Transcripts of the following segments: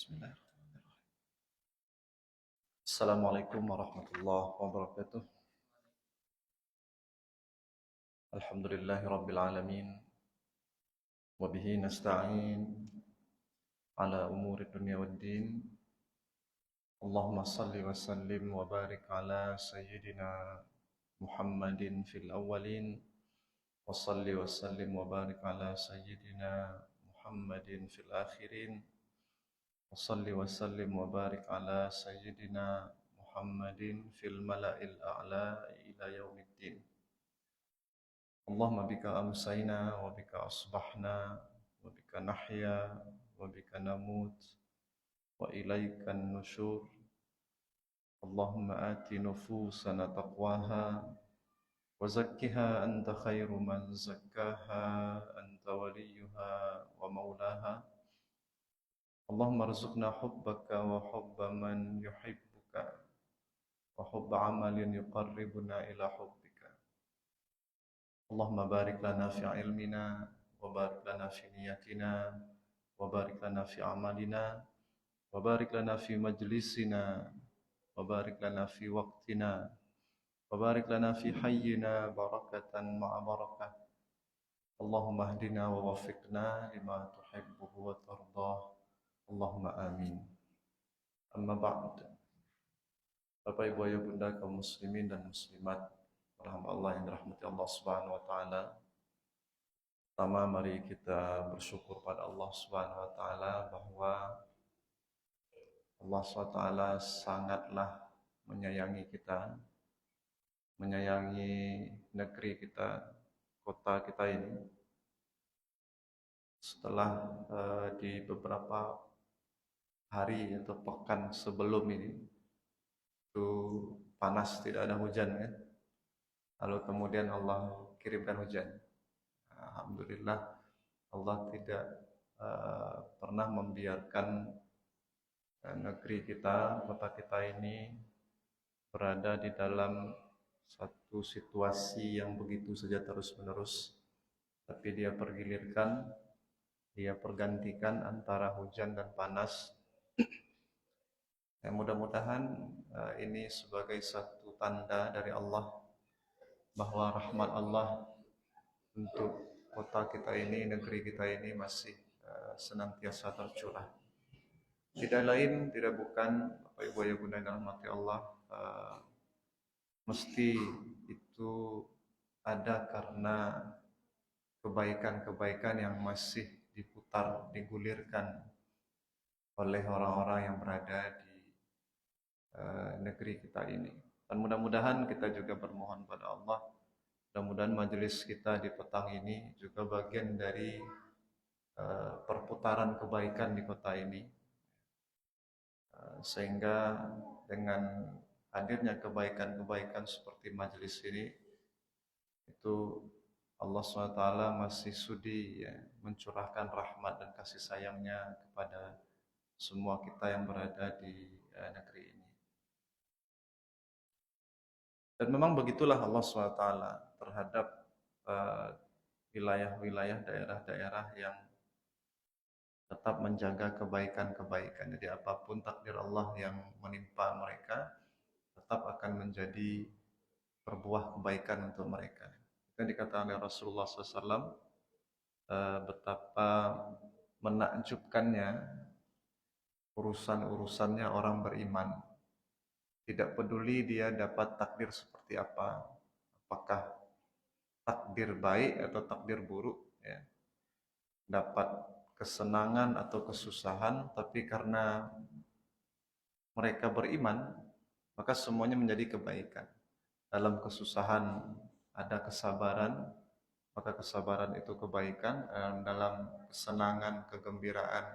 Bismillahirrahmanirrahim. Assalamualaikum warahmatullahi wabarakatuh. Alhamdulillahi rabbil alamin. Wa bihi nasta'in ala umuri dunya waddin. Allahumma salli wa sallim wa barik ala sayyidina Muhammadin fil awwalin. Wa salli wa sallim wa barik ala sayyidina Muhammadin fil akhirin. Wa salli wa sallim wa barik ala sayyidina Muhammadin fil mala'il a'la ila yaumiddin. Allahumma bika amsayna wa bika asbahna wa bika nahya wa bika namut wa ilaikan nusyur. Allahumma ati nufusana taqwaha wa zakkiha anta khairu man zakkaha anta waliyuha wa maulaha. Allahumma arzuqna hubbaka wa hubba man yuhibbuka wa hubba amalin yuqarribuna ila hubbika. Allahumma barik lana fi ilmina wa barik lana fi niyatina wa barik lana fi amalina wa barik lana fi majlisina wa barik lana fi waqtina wa barik lana fi hayyina barakatan ma'a barakah. Allahumma hdina wa wafiqna lima tuhibbuhu wa tardah. Allahumma amin. Amma ba'd. Bapak Ibu Ayah Bunda kaum muslimin dan muslimat, para hamba Allah yang dirahmati Allah Subhanahu wa taala. Pertama, mari kita bersyukur pada Allah Subhanahu wa taala bahwa Allah Subhanahu wa taala sangatlah menyayangi kita, menyayangi negeri kita, kota kita ini. Setelah di beberapa hari atau pekan sebelum ini itu panas, tidak ada hujan kan? Lalu kemudian Allah kirimkan hujan. Alhamdulillah, Allah tidak pernah membiarkan negeri kita, kota kita ini berada di dalam satu situasi yang begitu saja terus-menerus. Tapi dia pergilirkan, dia pergantikan antara hujan dan panas. Mudah-mudahan ini sebagai satu tanda dari Allah bahwa rahmat Allah untuk kota kita ini, negeri kita ini masih senantiasa tercurah. Tidak lain, tidak bukan, Bapak Ibu Ayah Bunda yang dirahmati Allah, mesti itu ada karena kebaikan-kebaikan yang masih diputar, digulirkan oleh orang-orang yang berada di negeri kita ini. Dan mudah-mudahan kita juga bermohon pada Allah, mudah-mudahan majelis kita di petang ini juga bagian dari perputaran kebaikan di kota ini, sehingga dengan hadirnya kebaikan-kebaikan seperti majelis ini, itu Allah SWT masih sudi ya, mencurahkan rahmat dan kasih sayangnya kepada semua kita yang berada di negeri ini. Dan memang begitulah Allah SWT terhadap wilayah-wilayah, daerah-daerah yang tetap menjaga kebaikan-kebaikan. Jadi apapun takdir Allah yang menimpa mereka, tetap akan menjadi berbuah kebaikan untuk mereka. Itu dikatakan oleh Rasulullah SAW, betapa menakjubkannya urusan-urusannya orang beriman. Tidak peduli dia dapat takdir seperti apa, apakah takdir baik atau takdir buruk, ya. Dapat kesenangan atau kesusahan, tapi karena mereka beriman, maka semuanya menjadi kebaikan. Dalam kesusahan ada kesabaran, maka kesabaran itu kebaikan. Dalam kesenangan, kegembiraan,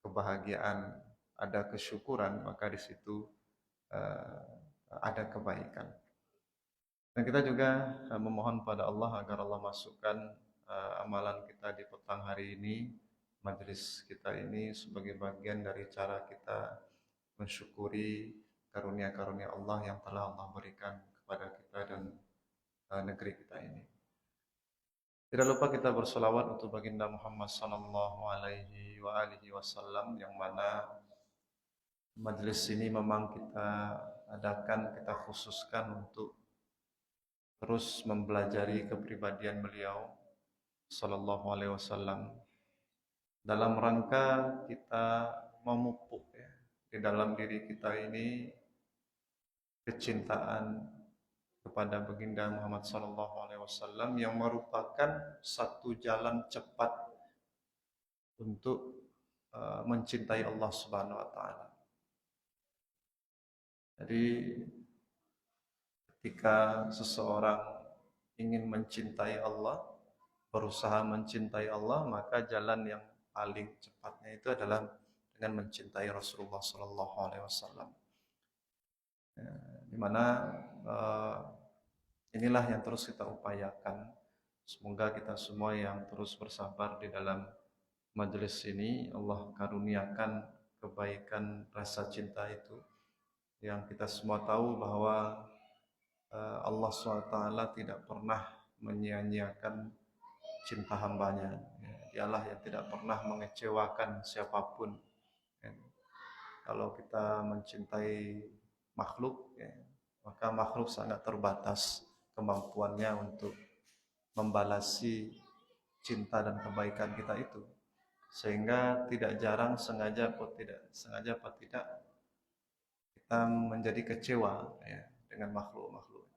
kebahagiaan, ada kesyukuran, maka di situ ada kebaikan. Dan kita juga memohon pada Allah agar Allah masukkan amalan kita di petang hari ini, majelis kita ini, sebagai bagian dari cara kita mensyukuri karunia-karunia Allah yang telah Allah berikan kepada kita dan negeri kita ini. Tidak lupa kita bersolawat untuk baginda Muhammad sallallahu alaihi wa alihi wasallam, yang mana majelis ini memang kita adakan, kita khususkan untuk terus mempelajari kepribadian beliau sallallahu alaihi wasallam, dalam rangka kita memupuk ya, di dalam diri kita ini kecintaan kepada baginda Muhammad sallallahu alaihi wasallam, yang merupakan satu jalan cepat untuk mencintai Allah Subhanahu wa taala. Jadi ketika seseorang ingin mencintai Allah, berusaha mencintai Allah, maka jalan yang paling cepatnya itu adalah dengan mencintai Rasulullah sallallahu alaihi wasallam. Di mana inilah yang terus kita upayakan. Semoga kita semua yang terus bersabar di dalam majelis ini, Allah karuniakan kebaikan rasa cinta itu, yang kita semua tahu bahwa Allah SWT tidak pernah menyia-nyiakan cinta hambanya. Dialah yang tidak pernah mengecewakan siapapun. Kalau kita mencintai makhluk, maka makhluk sangat terbatas kemampuannya untuk membalasi cinta dan kebaikan kita itu, sehingga tidak jarang sengaja atau tidak kita menjadi kecewa ya, dengan makhluk-makhluk.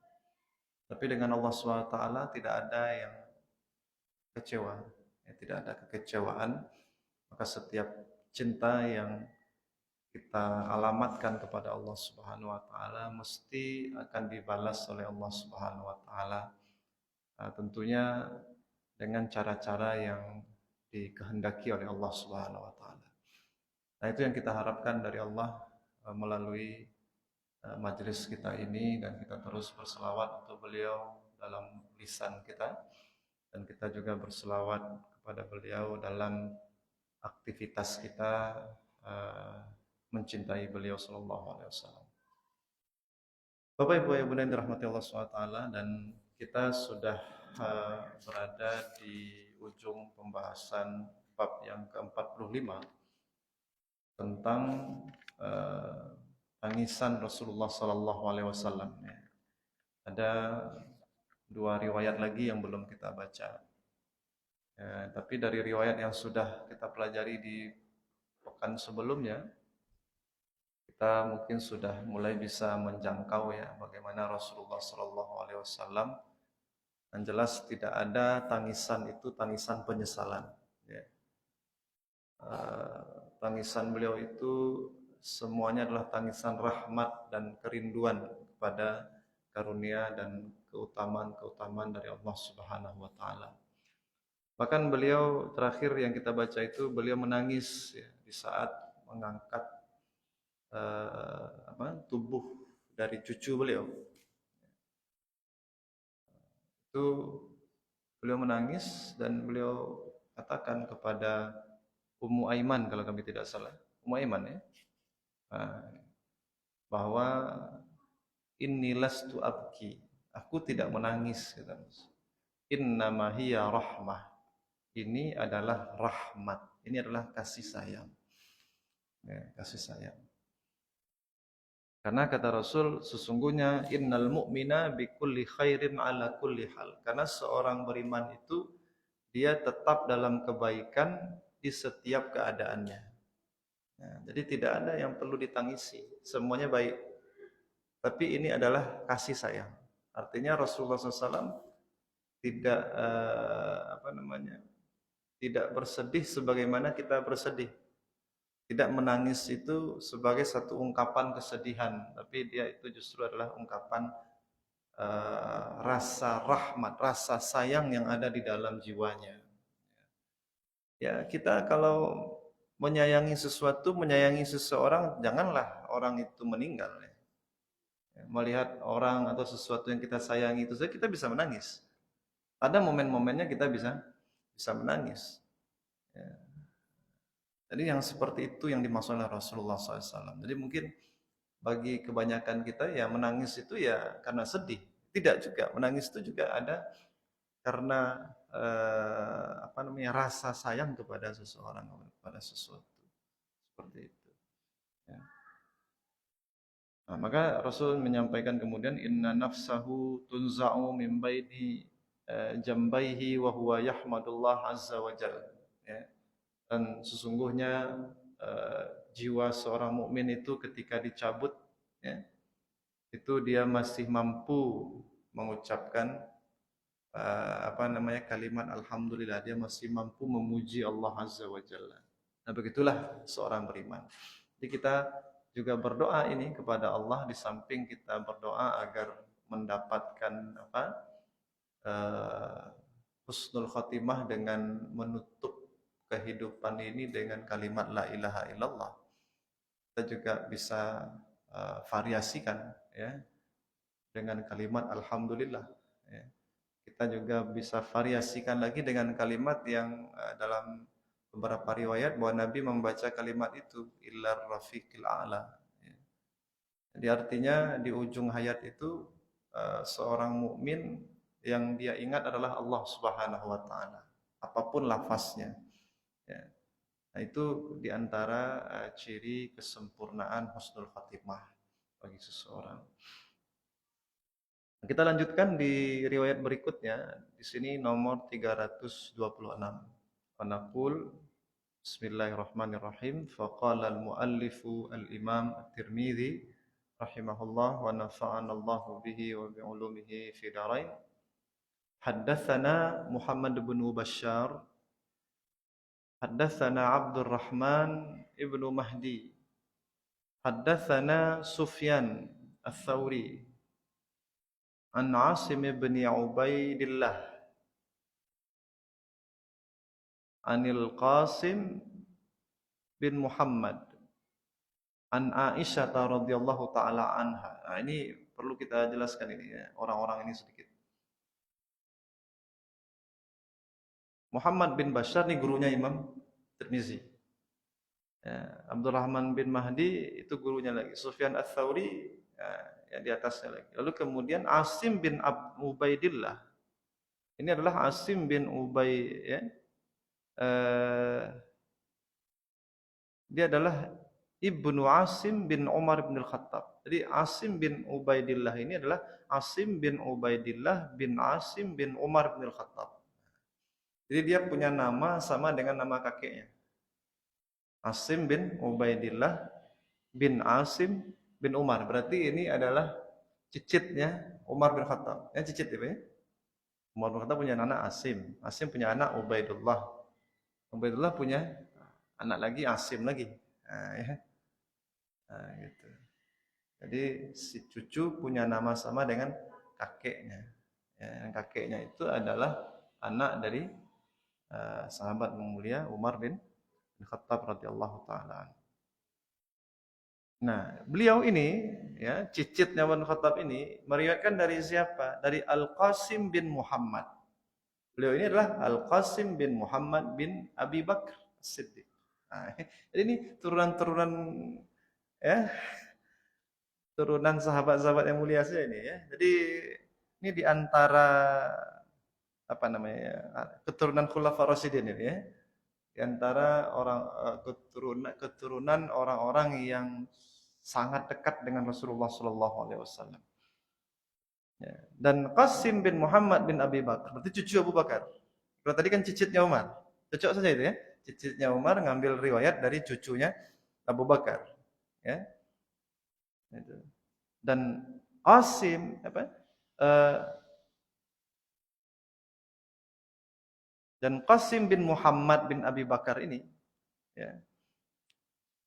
Tapi dengan Allah SWT tidak ada yang kecewa, ya, tidak ada kekecewaan. Maka setiap cinta yang kita alamatkan kepada Allah Subhanahu wa taala mesti akan dibalas oleh Allah Subhanahu wa taala. Tentunya dengan cara-cara yang dikehendaki oleh Allah Subhanahu wa taala. Nah, itu yang kita harapkan dari Allah melalui majelis kita ini, dan kita terus berselawat untuk beliau dalam lisan kita, dan kita juga berselawat kepada beliau dalam aktivitas kita mencintai beliau sallallahu alaihi wasallam. Bapak Ibu yang Bunda yang dirahmati Allah SWT, dan kita sudah berada di ujung pembahasan bab yang ke-45 tentang tangisan Rasulullah sallallahu alaihi wasallam. Ada dua riwayat lagi yang belum kita baca. Tapi dari riwayat yang sudah kita pelajari di pekan sebelumnya, kita mungkin sudah mulai bisa menjangkau ya bagaimana Rasulullah sallallahu alaihi wasallam. Yang jelas tidak ada tangisan itu tangisan penyesalan. Ya. Tangisan beliau itu semuanya adalah tangisan rahmat dan kerinduan kepada karunia dan keutamaan-keutamaan dari Allah Subhanahu wa taala. Bahkan beliau terakhir yang kita baca itu beliau menangis ya, di saat mengangkat tubuh dari cucu beliau. Itu beliau menangis dan beliau katakan kepada Ummu Aiman, kalau kami tidak salah, Ummu Aiman ya, bahwa inni lastu abki, aku tidak menangis, kata Rasul. Innama hiya rahmah, ini adalah rahmat, ini adalah kasih sayang ya, kasih sayang. Karena kata Rasul, sesungguhnya innal mu'mina bikulli khairin ala kulli hal. Karena seorang beriman itu dia tetap dalam kebaikan di setiap keadaannya. Nah, jadi tidak ada yang perlu ditangisi, semuanya baik. Tapi ini adalah kasih sayang. Artinya Rasulullah SAW tidak tidak bersedih sebagaimana kita bersedih. Tidak menangis itu sebagai satu ungkapan kesedihan, tapi dia itu justru adalah ungkapan rasa rahmat, rasa sayang yang ada di dalam jiwanya. Ya, kita kalau menyayangi sesuatu, menyayangi seseorang, janganlah orang itu meninggal. Ya. Melihat orang atau sesuatu yang kita sayangi itu saja kita bisa menangis. Ada momen-momennya kita bisa menangis. Ya. Jadi yang seperti itu yang dimaksud oleh Rasulullah SAW. Jadi mungkin bagi kebanyakan kita ya menangis itu ya karena sedih. Tidak juga, menangis itu juga ada karena rasa sayang kepada seseorang, kepada sesuatu seperti itu. Ya. Nah, maka Rasul menyampaikan kemudian inna nafsahu tunza'u min baini jambaihi wa huwa yahmadullah azza wa jalla. Ya. Dan sesungguhnya jiwa seorang mukmin itu ketika dicabut, ya, itu dia masih mampu mengucapkan kalimat alhamdulillah, dia masih mampu memuji Allah azza wa jalla. Nah, begitulah seorang beriman. Jadi kita juga berdoa ini kepada Allah, di samping kita berdoa agar mendapatkan husnul khatimah dengan menutup kehidupan ini dengan kalimat la ilaha illallah. Kita juga bisa variasikan, ya, dengan kalimat alhamdulillah. Ya. Kita juga bisa variasikan lagi dengan kalimat yang dalam beberapa riwayat bahwa Nabi membaca kalimat itu illar rafiqil a'la. Ya. Jadi artinya di ujung hayat itu seorang mukmin yang dia ingat adalah Allah Subhanahu wa taala, apapun lafaznya. Ya. Nah, itu diantara ciri kesempurnaan husnul khatimah bagi seseorang. Kita lanjutkan di riwayat berikutnya. Di sini nomor 326. Wanaqul Bismillahirrahmanirrahim. Faqala al-muallifu al-imam at-Tirmidzi rahimahullah wa nafa'ana Allahu bihi wa bi'ulumihi fi darain. Haddatsana Muhammad bin Bashar, haddatsana Abdurrahman ibnu Mahdi, haddatsana Sufyan ats-Tsauri an Asim bin Ubaidillah anil Qasim bin Muhammad an Aisyah radhiyallahu taala anha. Nah, ini perlu kita jelaskan ini, ya, orang-orang ini sedikit. Muhammad bin Bashar ini gurunya Imam Tirmizi. Ya, Abdurrahman bin Mahdi itu gurunya lagi. Sufyan ats-Tsauri, ya, yang di atasnya lagi. Lalu kemudian Asim bin Ubaidillah. Ini adalah Asim bin Ubay, ya. Dia adalah ibnu Asim bin Umar bin Al-Khattab. Jadi Asim bin Ubaidillah ini adalah Asim bin Ubaidillah bin Asim bin Umar bin Al-Khattab. Jadi dia punya nama sama dengan nama kakeknya. Asim bin Ubaidillah bin Asim bin Umar. Berarti ini adalah cicitnya Umar bin Khattab. Ya, cicit ya. Umar bin Khattab punya anak Asim. Asim punya anak Ubaidullah. Ubaidullah punya anak lagi Asim lagi. Nah, ya. Nah, gitu. Jadi si cucu punya nama sama dengan kakeknya. Ya, yang kakeknya itu adalah anak dari sahabat mulia Umar bin Khattab radhiyallahu taala. Nah, beliau ini, ya, cicitnya Umar bin Khattab ini meriwayatkan dari siapa? Dari Al-Qasim bin Muhammad. Beliau ini adalah Al-Qasim bin Muhammad bin Abi Bakar As-Siddiq. Nah, jadi ini turunan-turunan, ya, turunan sahabat-sahabat yang mulia saja ini, ya. Jadi ini di antara keturunan Khulafaur Rasyidin ini, ya. Di antara keturunan orang-orang yang sangat dekat dengan Rasulullah sallallahu alaihi wasallam. Ya. Dan Qasim bin Muhammad bin Abi Bakar, berarti cucu Abu Bakar. Kalau tadi kan cicitnya Umar. Cocok saja itu, ya. Cicitnya Umar ngambil riwayat dari cucunya Abu Bakar, ya. Itu. Dan Qasim dan Qasim bin Muhammad bin Abi Bakar ini, ya,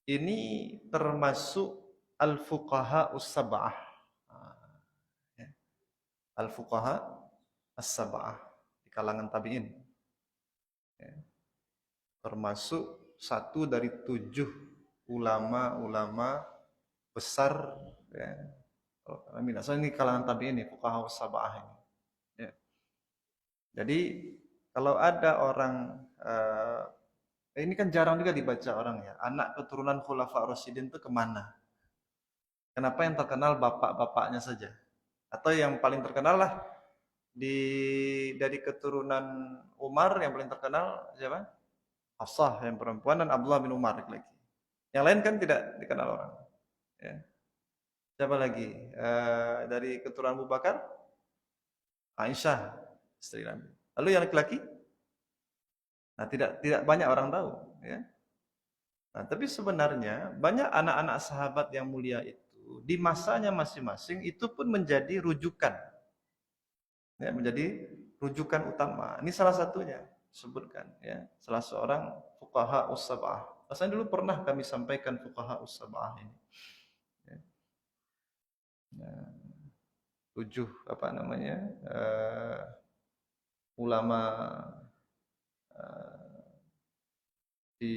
ini termasuk al-fuqaha us-sab'ah. Ya. Al-fuqaha as-sab'ah di kalangan tabi'in. Ya. Termasuk satu dari 7 ulama-ulama besar, ya. So ini kalangan tabi'in, fuqaha us-sab'ah ini. Ya. Jadi kalau ada orang, ini kan jarang juga dibaca orang, ya, anak keturunan Khulafaur Rasyidin itu kemana? Kenapa yang terkenal bapak-bapaknya saja? Atau yang paling terkenal lah dari keturunan Umar yang paling terkenal siapa? Hafsah yang perempuan dan Abdullah bin Umar lagi. Yang lain kan tidak dikenal orang. Ya. Siapa lagi? Dari keturunan Abu Bakar, Aisyah, istri Nabi. Lalu yang laki-laki? Nah, tidak banyak orang tahu. Ya. Nah, tapi sebenarnya banyak anak-anak sahabat yang mulia itu di masanya masing-masing itu pun menjadi rujukan, ya, menjadi rujukan utama. Ini salah satunya sebutkan, ya, salah seorang fuqaha us-sab'ah. Rasanya dulu pernah kami sampaikan fuqaha us-sab'ah ini. Ya. Nah, 7 apa namanya ulama di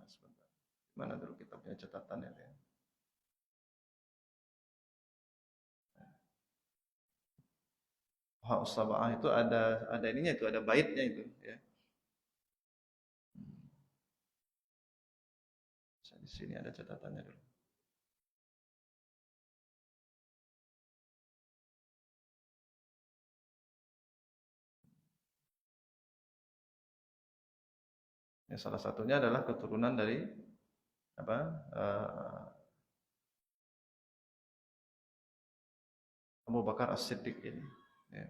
sebentar. Mana dulu kita punya catatannya ya. Fuqaha us-sab'ah itu ada ininya itu, ada baitnya itu, ya. Di sini ada catatannya dulu. Ya, salah satunya adalah keturunan dari apa? Abu Bakar As-Siddiq ini. Ya.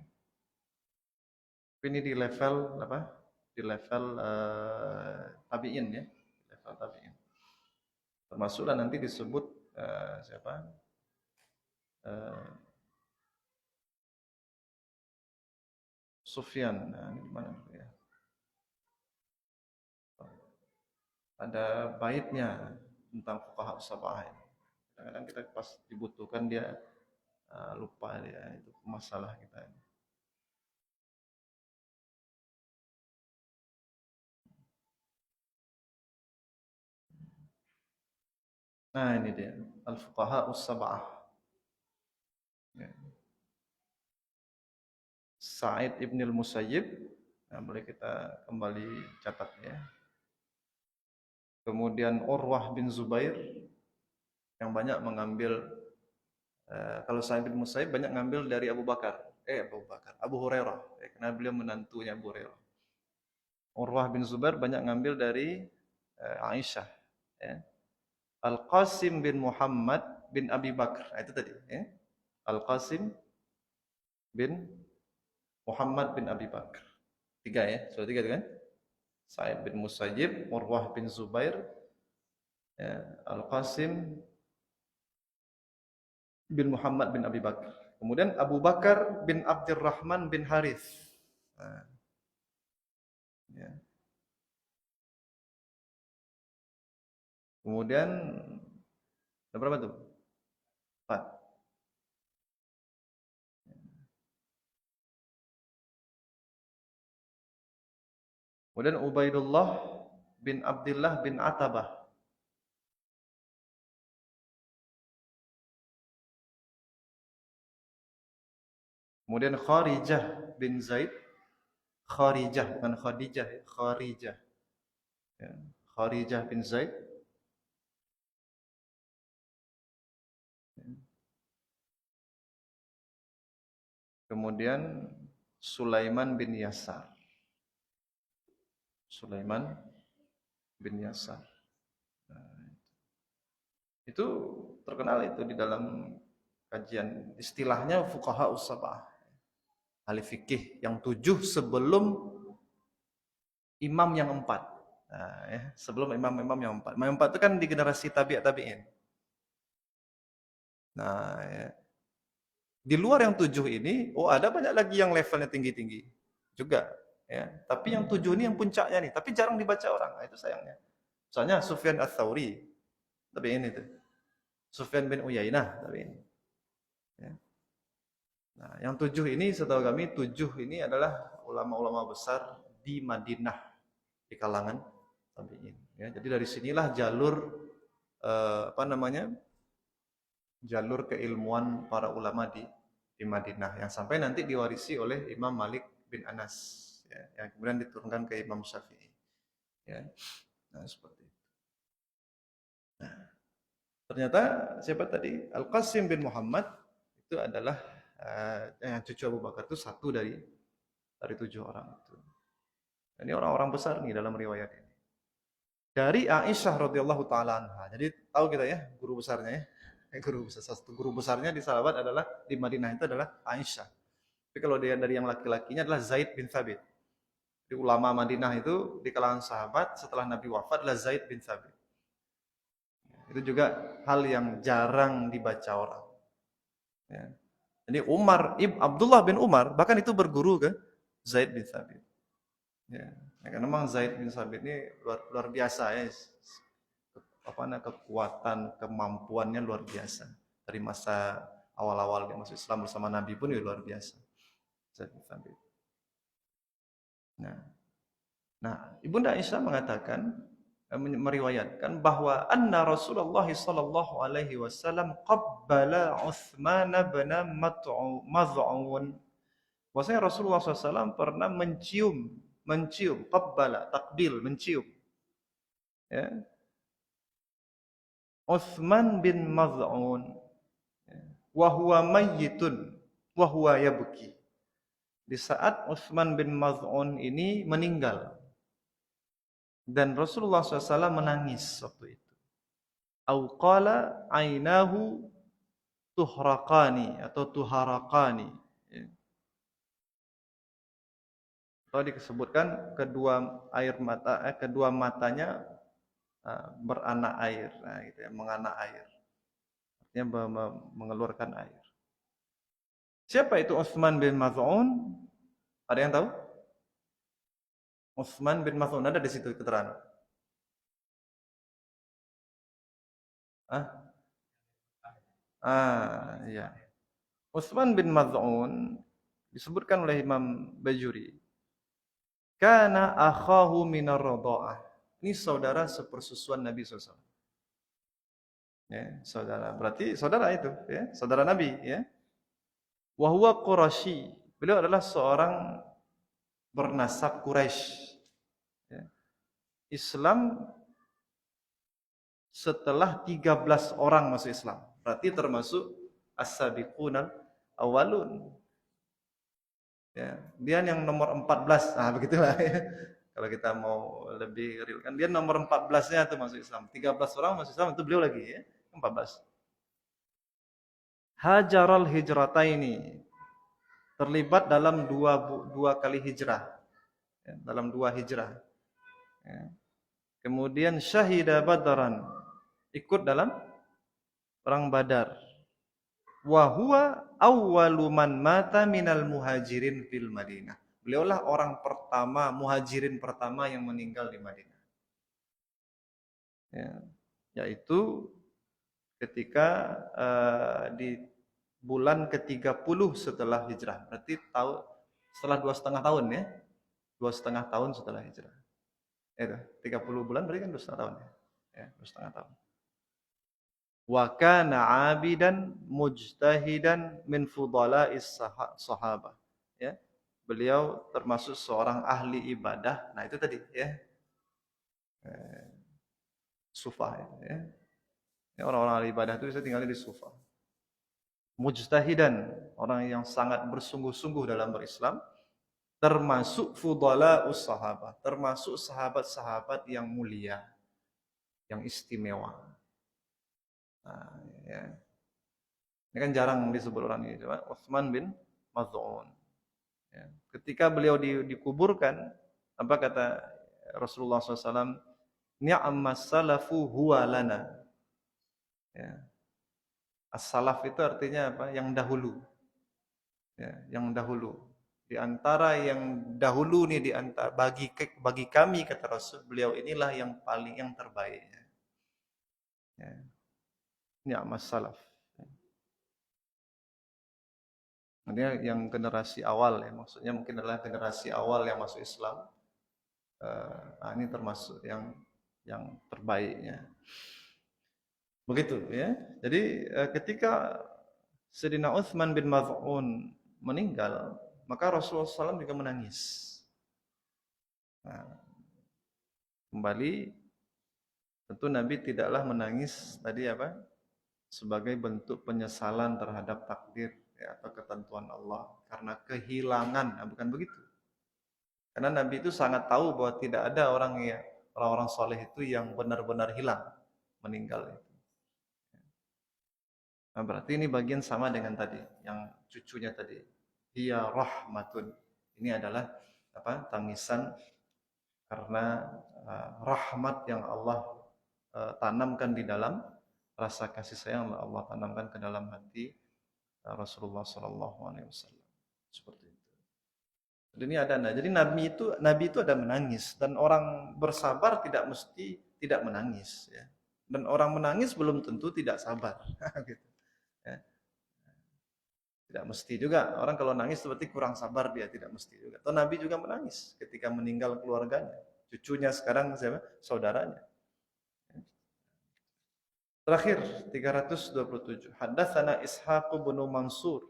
Ini di level apa? Di level tabi'in, ya, level tabi'in. Termasuklah nanti disebut siapa? Sufyan. Nah, ini mana ya? Ada baitnya tentang fuqaha sab'ah ini. Kadang-kadang kita pas dibutuhkan dia lupa dia, itu masalah kita. Nah, ini dia al-fuqaha sab'ah. Ya. Sa'id ibn al-Musayyib. Nah, boleh kita kembali catat, ya. Kemudian Urwah bin Zubair yang banyak mengambil kalau Sa'id bin Musayyib banyak ngambil dari Abu Hurairah, karena beliau menantunya Abu Hurairah. Urwah bin Zubair banyak ngambil dari Aisyah, ya. Al-Qasim bin Muhammad bin Abi Bakar, nah, itu tadi, ya. Al-Qasim bin Muhammad bin Abi Bakar. Tiga, ya, sudah tiga itu kan? Sa'id bin Musayyib, Urwah bin Zubair, ya, Al-Qasim bin Muhammad bin Abi Bakar. Kemudian Abu Bakar bin Abdurrahman bin Harith. Nah, ya. Kemudian ada berapa tuh? 4. Kemudian Ubaidullah bin Abdullah bin Atabah. Kemudian Kharijah bin Zaid. Kharijah, bukan Khadijah, ya. Kharijah. Ya. Kharijah bin Zaid. Kemudian Sulaiman bin Yasar. Sulaiman bin Yasar. Nah, itu terkenal itu di dalam kajian istilahnya fuqaha us-sab'ah. Ahli fikih yang 7 sebelum imam yang 4. Nah, ya, sebelum imam-imam yang 4. Imam 4 itu kan di generasi tabi'in. Nah, ya. Di luar yang 7 ini, ada banyak lagi yang levelnya tinggi-tinggi juga, ya. Tapi yang 7 ini yang puncaknya nih, tapi jarang dibaca orang. Nah, itu sayangnya. Misalnya Sufyan Ats-Tsauri, tabi'in itu. Sufyan bin Uyainah, tabi'in. Ya. Nah, yang 7 ini setahu kami 7 ini adalah ulama-ulama besar di Madinah di kalangan tabi'in. Ya, jadi dari sinilah jalur jalur keilmuan para ulama di Madinah yang sampai nanti diwarisi oleh Imam Malik bin Anas, ya, yang kemudian diturunkan ke Imam Syafi'i, ya. Nah, seperti itu. Nah, ternyata siapa tadi? Al-Qasim bin Muhammad itu adalah yang cucu Abu Bakar itu satu dari 7 orang itu. Ini orang-orang besar nih dalam riwayat ini. Dari Aisyah radhiyallahu taala anha. Jadi tahu kita ya guru besarnya ya. Guru besar, satu guru besarnya di sahabat adalah di Madinah itu adalah Aisyah. Tapi kalau dia dari yang laki-lakinya adalah Zaid bin Thabit. Di ulama Madinah itu di kalangan sahabat setelah Nabi wafat adalah Zaid bin Thabit. Itu juga hal yang jarang dibaca orang. Ya. Jadi Abdullah bin Umar bahkan itu berguru ke Zaid bin Thabit. Ya. Karena memang Zaid bin Thabit ini luar biasa ya. Kekuatan, kemampuannya luar biasa. Dari masa awal-awal dia masuk Islam bersama Nabi pun ya luar biasa. Zaid bin Thabit. Nah, Ibunda Aisyah mengatakan, meriwayatkan bahwa anna Rasulullah sallallahu alaihi wasallam qabbala Utsman bin Maz'un. Bahwasanya Rasulullah SAW pernah mencium, qabbala, takbil, mencium. Ya. Utsman bin Maz'un. Wa huwa mayyitun wa huwa yabki. Di saat Utsman bin Maz'un ini meninggal. Dan Rasulullah SAW menangis waktu itu. Au qala ainahu tuhraqani atau tuharaqani. Atau disebutkan kedua matanya beranak air, nah, gitu ya, menganak air. Artinya mengeluarkan air. Siapa itu Utsman bin Maz'un? Ada yang tahu? Utsman bin Maz'un ada di situ keterangan. Ya. Utsman bin Maz'un disebutkan oleh Imam Bajuri. Kana akhahu minar radha'ah. Ini saudara sepersusuan Nabi SAW. Ya, saudara. Berarti saudara itu, ya, saudara Nabi, ya. Wa huwa Quraisy. Beliau adalah seorang bernasab Quraisy. Ya. Islam setelah 13 orang masuk Islam. Berarti termasuk as-sabiqunal awalun. Ya, dia yang nomor 14. Nah, begitulah ya. Kalau kita mau lebih real kan dia nomor 14-nya itu masuk Islam. 13 orang masuk Islam itu beliau lagi ya, 14. Hajaral hijrataini. Terlibat dalam dua kali hijrah. Ya, dalam 2 hijrah. Ya. Kemudian syahida Badran. Ikut dalam perang Badar. Wa huwa awwalu man mata minal muhajirin fil Madinah. Beliaulah orang pertama, muhajirin pertama yang meninggal di Madinah. Ya, yaitu ketika di bulan ke-30 setelah hijrah. Berarti setelah 2,5 tahun ya. 2,5 tahun setelah hijrah. Itu 30 bulan berarti kan 2,5 tahun ya. Ya, 2,5 tahun. Wa kana 'abidan mujtahidan min fudala'is sahabah. Ya. Beliau termasuk seorang ahli ibadah. Nah, itu tadi ya. Sufa ya. Orang-orang ahli ibadah itu bisa tinggal di sufa. Mujtahidan, orang yang sangat bersungguh-sungguh dalam berislam, termasuk fudala'us sahabah, termasuk sahabat-sahabat yang mulia, yang istimewa. Nah, ya. Ini kan jarang disebut orang ini, Utsman bin Maz'un. Ya. Ketika beliau dikuburkan, apa kata Rasulullah SAW? Ni'mas salafu huwa lana. Ya. As-salaf itu artinya apa? Yang dahulu. Ya, yang dahulu. Di antara yang dahulu nih bagi kami kata Rasul, beliau inilah yang terbaik. Ya. Ni'mas salaf. Ini yang generasi awal ya, maksudnya mungkin adalah generasi awal yang masuk Islam. Ini termasuk yang terbaiknya. Begitu ya. Jadi ketika Sayyidina Utsman bin Maz'un meninggal, maka Rasulullah SAW juga menangis. Nah, kembali tentu Nabi tidaklah menangis tadi apa? Sebagai bentuk penyesalan terhadap takdir ya, atau ketentuan Allah karena kehilangan. Nah, bukan begitu. Karena Nabi itu sangat tahu bahwa tidak ada orang-orang soleh itu yang benar-benar hilang, meninggal itu. Nah, berarti ini bagian sama dengan tadi, yang cucunya tadi. Hiya rahmatun. Ini adalah tangisan karena rahmat yang Allah tanamkan di dalam rasa kasih sayang yang Allah tanamkan ke dalam hati Rasulullah Sallallahu Alaihi Wasallam. Seperti itu. Jadi ini ada. Nah, jadi Nabi itu ada menangis dan orang bersabar tidak mesti tidak menangis. Ya. Dan orang menangis belum tentu tidak sabar. Gitu. Ya. Tidak mesti juga. Orang kalau nangis seperti kurang sabar dia, tidak mesti juga. Atau Nabi juga menangis ketika meninggal keluarganya. Cucunya sekarang siapa? Saudaranya. Terakhir 327. Haddatsana Ishaq bin Mansur.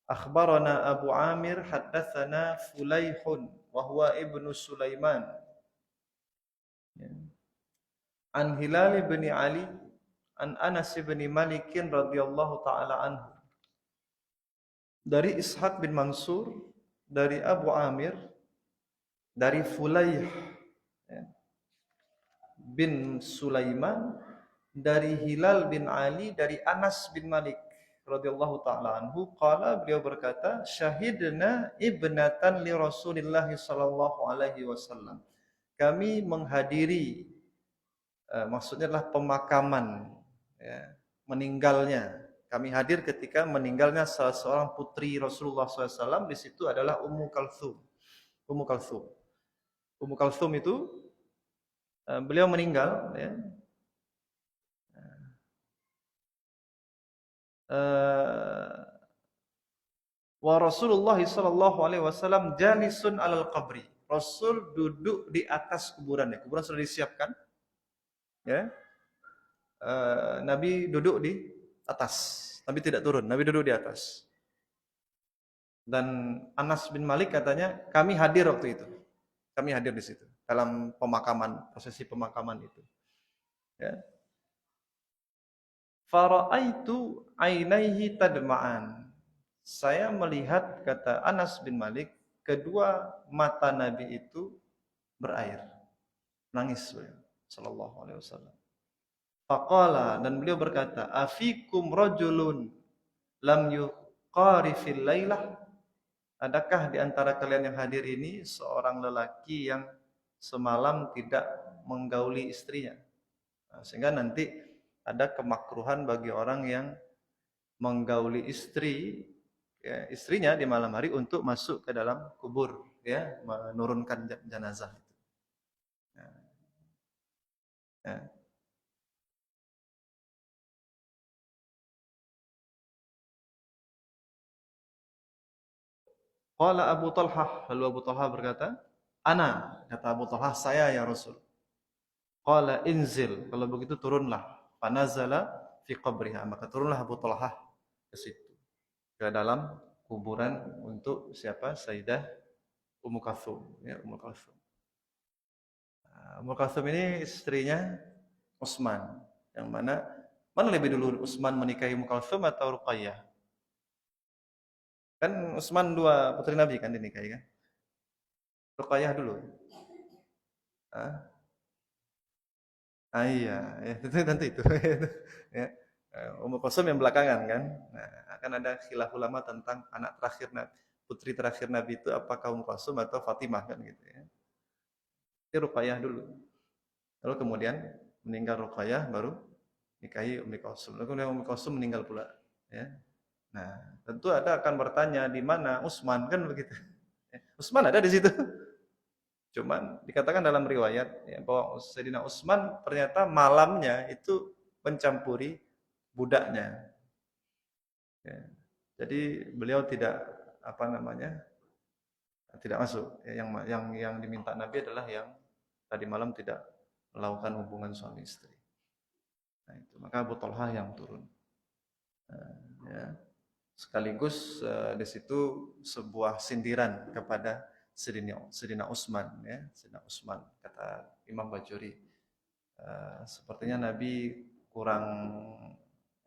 Akhbarana Abu Amir haddatsana Fulaihun wa huwa ibnu Sulaiman. Ya. An Hilal bin Ali an Anas bin Malik radhiyallahu taala anhu. Dari Ishaq bin Mansur, dari Abu Amir, dari Fulaih ya, bin Sulaiman, dari Hilal bin Ali, dari Anas bin Malik radhiyallahu taala anhu, qala, beliau berkata, syahidna ibnatan li Rasulillah sallallahu alaihi wasallam. Kami menghadiri maksudnya adalah pemakaman ya, meninggalnya. Kami hadir ketika meninggalnya salah seorang putri Rasulullah SAW. Di situ adalah Ummu Kalthum. Ummu Kalthum. Ummu Kalthum itu beliau meninggal. Ya. Wa Rasulullah Sallallahu Alaihi Wasallam jalisun alal qabri. Rasul duduk di atas kuburannya. Kuburan sudah disiapkan. Ya. Nabi duduk di atas. Nabi tidak turun, Nabi duduk di atas. Dan Anas bin Malik katanya, kami hadir waktu itu. Kami hadir di situ dalam pemakaman, prosesi pemakaman itu. Ya. Fara'aitu ainaihi tadma'an. Saya melihat, kata Anas bin Malik, kedua mata Nabi itu berair. Nangis beliau sallallahu alaihi wasallam. Faqala, dan beliau berkata, afikum rajulun lam yuqarifil lailah. Adakah di antara kalian yang hadir ini seorang lelaki yang semalam tidak menggauli istrinya? Nah, sehingga nanti ada kemakruhan bagi orang yang menggauli istri, ya, istrinya di malam hari untuk masuk ke dalam kubur, ya, menurunkan jenazah. Nah, ya. Qala Abu Talhah, lalu Abu Talhah berkata, ana, kata Abu Talhah, saya ya Rasul. Qala inzil, kalau begitu turunlah. Fanazala fi qabriha, maka turunlah Abu Talhah ke situ, ke dalam kuburan untuk siapa? Sayyidah Ummu Kalthum, ya, Ummu Kalthum. Ummu Kalthum ini istrinya Utsman, yang mana lebih dulu, Utsman menikahi Ummu Kalthum atau Ruqayyah? Kan Utsman dua putri Nabi kan dinikahi kan? Ruqayyah dulu. Iya, ya, tentu itu. Ya. Ummu Kalsum yang belakangan kan. Nah, akan ada khilaf ulama tentang anak terakhir putri terakhir Nabi itu apakah Ummu Kalsum atau Fatimah kan gitu ya. Itu Ruqayyah dulu. Lalu kemudian meninggal Ruqayyah baru nikahi Ummu Kalsum. Lalu kemudian Ummu Kalsum meninggal pula, ya. Nah, tentu ada akan bertanya di mana Utsman kan begitu. Utsman ada di situ. Cuman dikatakan dalam riwayat ya, bahwa Sayyidina Utsman ternyata malamnya itu mencampuri budaknya. Ya. Jadi beliau tidak tidak masuk. Ya, yang diminta Nabi adalah yang tadi malam tidak melakukan hubungan suami istri. Nah, itu maka Abu Talhah yang turun. Ya. Sekaligus di situ sebuah sindiran kepada Sayyidina Utsman, ya, Sayyidina Utsman, kata Imam Bajuri, sepertinya Nabi kurang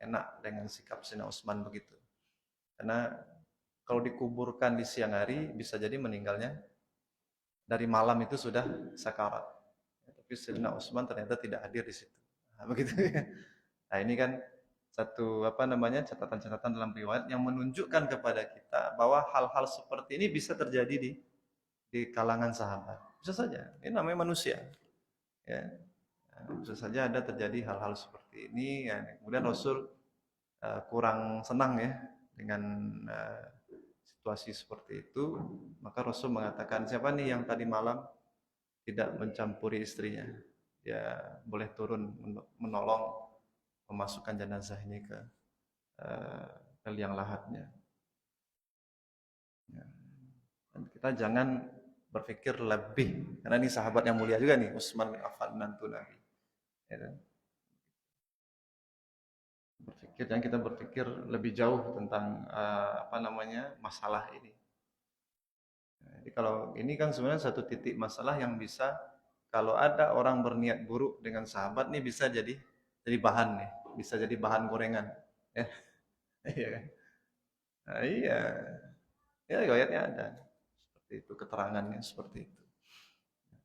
enak dengan sikap Sayyidina Utsman begitu. Karena kalau dikuburkan di siang hari bisa jadi meninggalnya dari malam itu sudah sakarat. Tapi Sayyidina Utsman ternyata tidak hadir di situ. Nah, begitu ya. Nah, ini kan satu apa namanya catatan-catatan dalam riwayat yang menunjukkan kepada kita bahwa hal-hal seperti ini bisa terjadi di kalangan sahabat. Bisa saja. Ini namanya manusia. Ya. Nah, bisa saja ada terjadi hal-hal seperti ini. Ya. Kemudian Rasul kurang senang ya dengan situasi seperti itu, maka Rasul mengatakan, siapa nih yang tadi malam tidak mencampuri istrinya, dia boleh turun menolong memasukkan jenazah ini ke liang lahatnya. Ya. Dan kita jangan berpikir lebih, karena ini sahabat yang mulia juga nih, Utsman bin Affan menantu Nabi. Ya, kan? Jangan kita berpikir lebih jauh tentang apa namanya masalah ini. Jadi kalau ini kan sebenarnya satu titik masalah yang bisa, kalau ada orang berniat buruk dengan sahabat nih bisa jadi bahan nih, bisa jadi bahan gorengan. Ya, iya kan? Nah, iya, ya riwayatnya ada seperti itu, keterangannya seperti itu.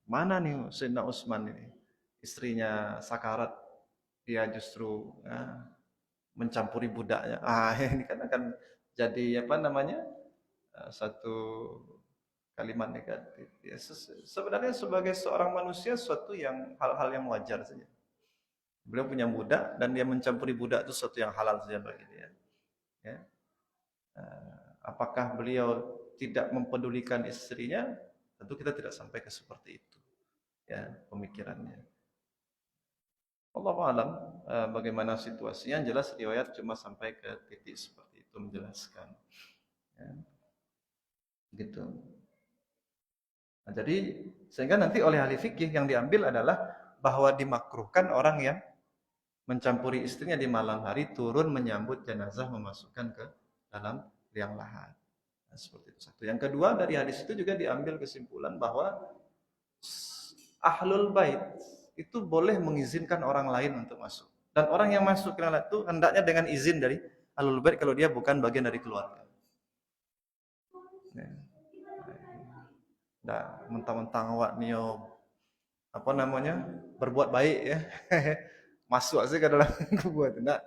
Mana nih Sayyidina Utsman ini, istrinya sakarat, dia justru mencampuri budaknya. Ini kan akan jadi apa namanya satu kalimat negatif. Ya, sebenarnya sebagai seorang manusia suatu yang hal-hal yang wajar saja. Beliau punya budak dan dia mencampuri budak itu sesuatu yang halal saja bagi dia. Ya. Apakah beliau tidak mempedulikan istrinya? Tentu kita tidak sampai ke seperti itu. Ya, pemikirannya. Allahu alam bagaimana situasinya, yang jelas riwayat cuma sampai ke titik seperti itu menjelaskan. Ya. Gitu. Nah, jadi sehingga nanti oleh ahli fikih yang diambil adalah bahwa dimakruhkan orang yang mencampuri istrinya di malam hari turun menyambut jenazah memasukkan ke dalam liang lahat. Nah, seperti itu satu. Yang kedua dari hadis itu juga diambil kesimpulan bahwa ahlul bait itu boleh mengizinkan orang lain untuk masuk. Dan orang yang masuk ke dalam itu hendaknya dengan izin dari ahlul bait kalau dia bukan bagian dari keluarga. Nah, mentang-mentang awak nio apa namanya berbuat baik ya masuk aja ke dalam kubur. Nah,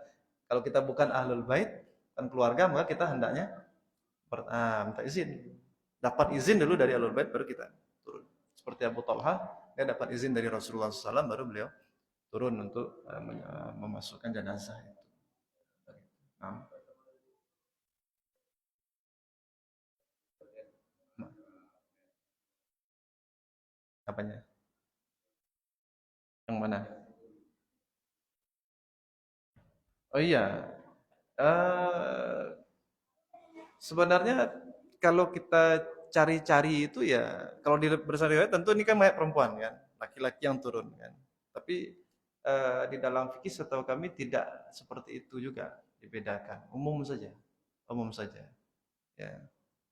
kalau kita bukan ahlul bait dan keluarga maka kita hendaknya minta izin, dapat izin dulu dari ahlul bait baru kita turun. Seperti Abu Talha, dia dapat izin dari Rasulullah SAW baru beliau turun untuk memasukkan jenazah itu. Nah, apanya? Yang mana? Oh iya, uh, sebenarnya kalau kita cari-cari itu ya, kalau di berdasarkan riwayat tentu ini kan mayat perempuan kan, laki-laki yang turun kan. Tapi di dalam fikih setahu kami tidak seperti itu juga dibedakan, umum saja, umum saja. Ya.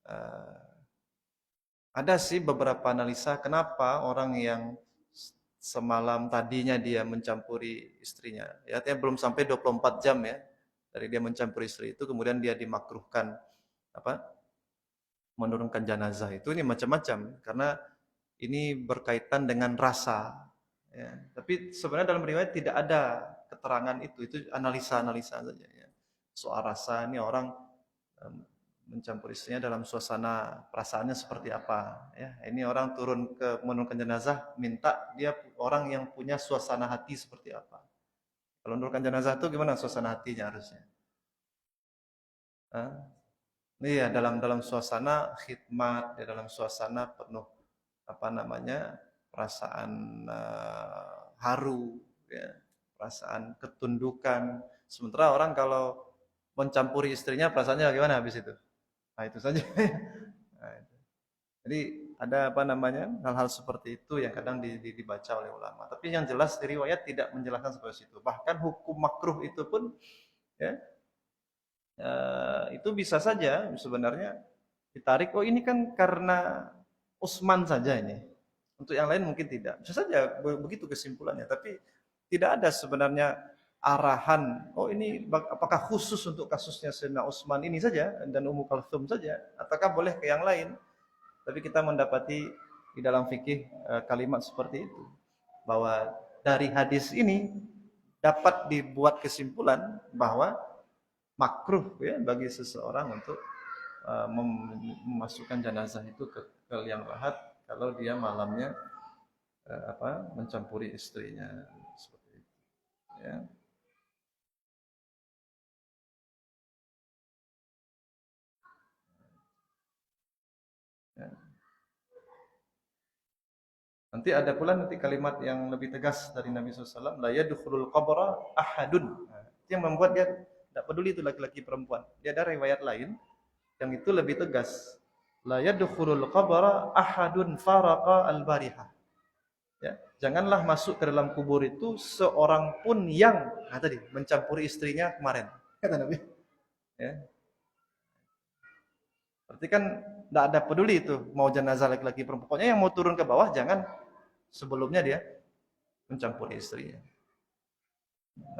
Uh, ada sih beberapa analisa kenapa orang yang semalam tadinya dia mencampuri istrinya, ya artinya belum sampai 24 jam ya dari dia mencampuri istri itu, kemudian dia dimakruhkan apa menurunkan jenazah itu, ini macam-macam karena ini berkaitan dengan rasa ya. Tapi sebenarnya dalam riwayat tidak ada keterangan itu analisa-analisa saja ya. Soal rasa ini orang mencampur istrinya dalam suasana perasaannya seperti apa ya. Ini orang turun ke menurunkan jenazah minta dia orang yang punya suasana hati seperti apa. Kalau menurunkan jenazah itu gimana suasana hatinya harusnya? Iya, dalam dalam suasana khidmat, di dalam suasana penuh apa namanya perasaan haru, ya, perasaan ketundukan. Sementara orang kalau mencampuri istrinya perasaannya bagaimana habis itu? Nah itu saja. Nah, itu. Jadi ada apa namanya hal-hal seperti itu yang kadang dibaca oleh ulama. Tapi yang jelas di riwayat tidak menjelaskan seperti itu. Bahkan hukum makruh itu pun ya itu bisa saja sebenarnya ditarik, oh ini kan karena Utsman saja ini, untuk yang lain mungkin tidak, bisa saja begitu kesimpulannya. Tapi tidak ada sebenarnya arahan, oh ini apakah khusus untuk kasusnya Sayyidina Utsman ini saja dan Ummu Kalsum saja, ataukah boleh ke yang lain? Tapi kita mendapati di dalam fikih kalimat seperti itu, bahwa dari hadis ini dapat dibuat kesimpulan bahwa makruh ya bagi seseorang untuk memasukkan jenazah itu ke liang lahat kalau dia malamnya mencampuri istrinya seperti itu ya. Ya. Nanti ada pula kalimat yang lebih tegas dari Nabi SAW, la yadkhulul qabra ahadun. Nah, itu yang membuat dia tidak peduli itu laki-laki perempuan. Dia ada riwayat lain yang itu lebih tegas. La yadkhulul qabra ahadun faraqa al-barihah. Ya, janganlah masuk ke dalam kubur itu seorang pun yang tadi mencampuri istrinya kemarin. Kata Nabi. Ya. Berarti kan tidak ada peduli itu mau jenazah laki-laki perempuan. Pokoknya yang mau turun ke bawah jangan sebelumnya dia mencampuri istrinya.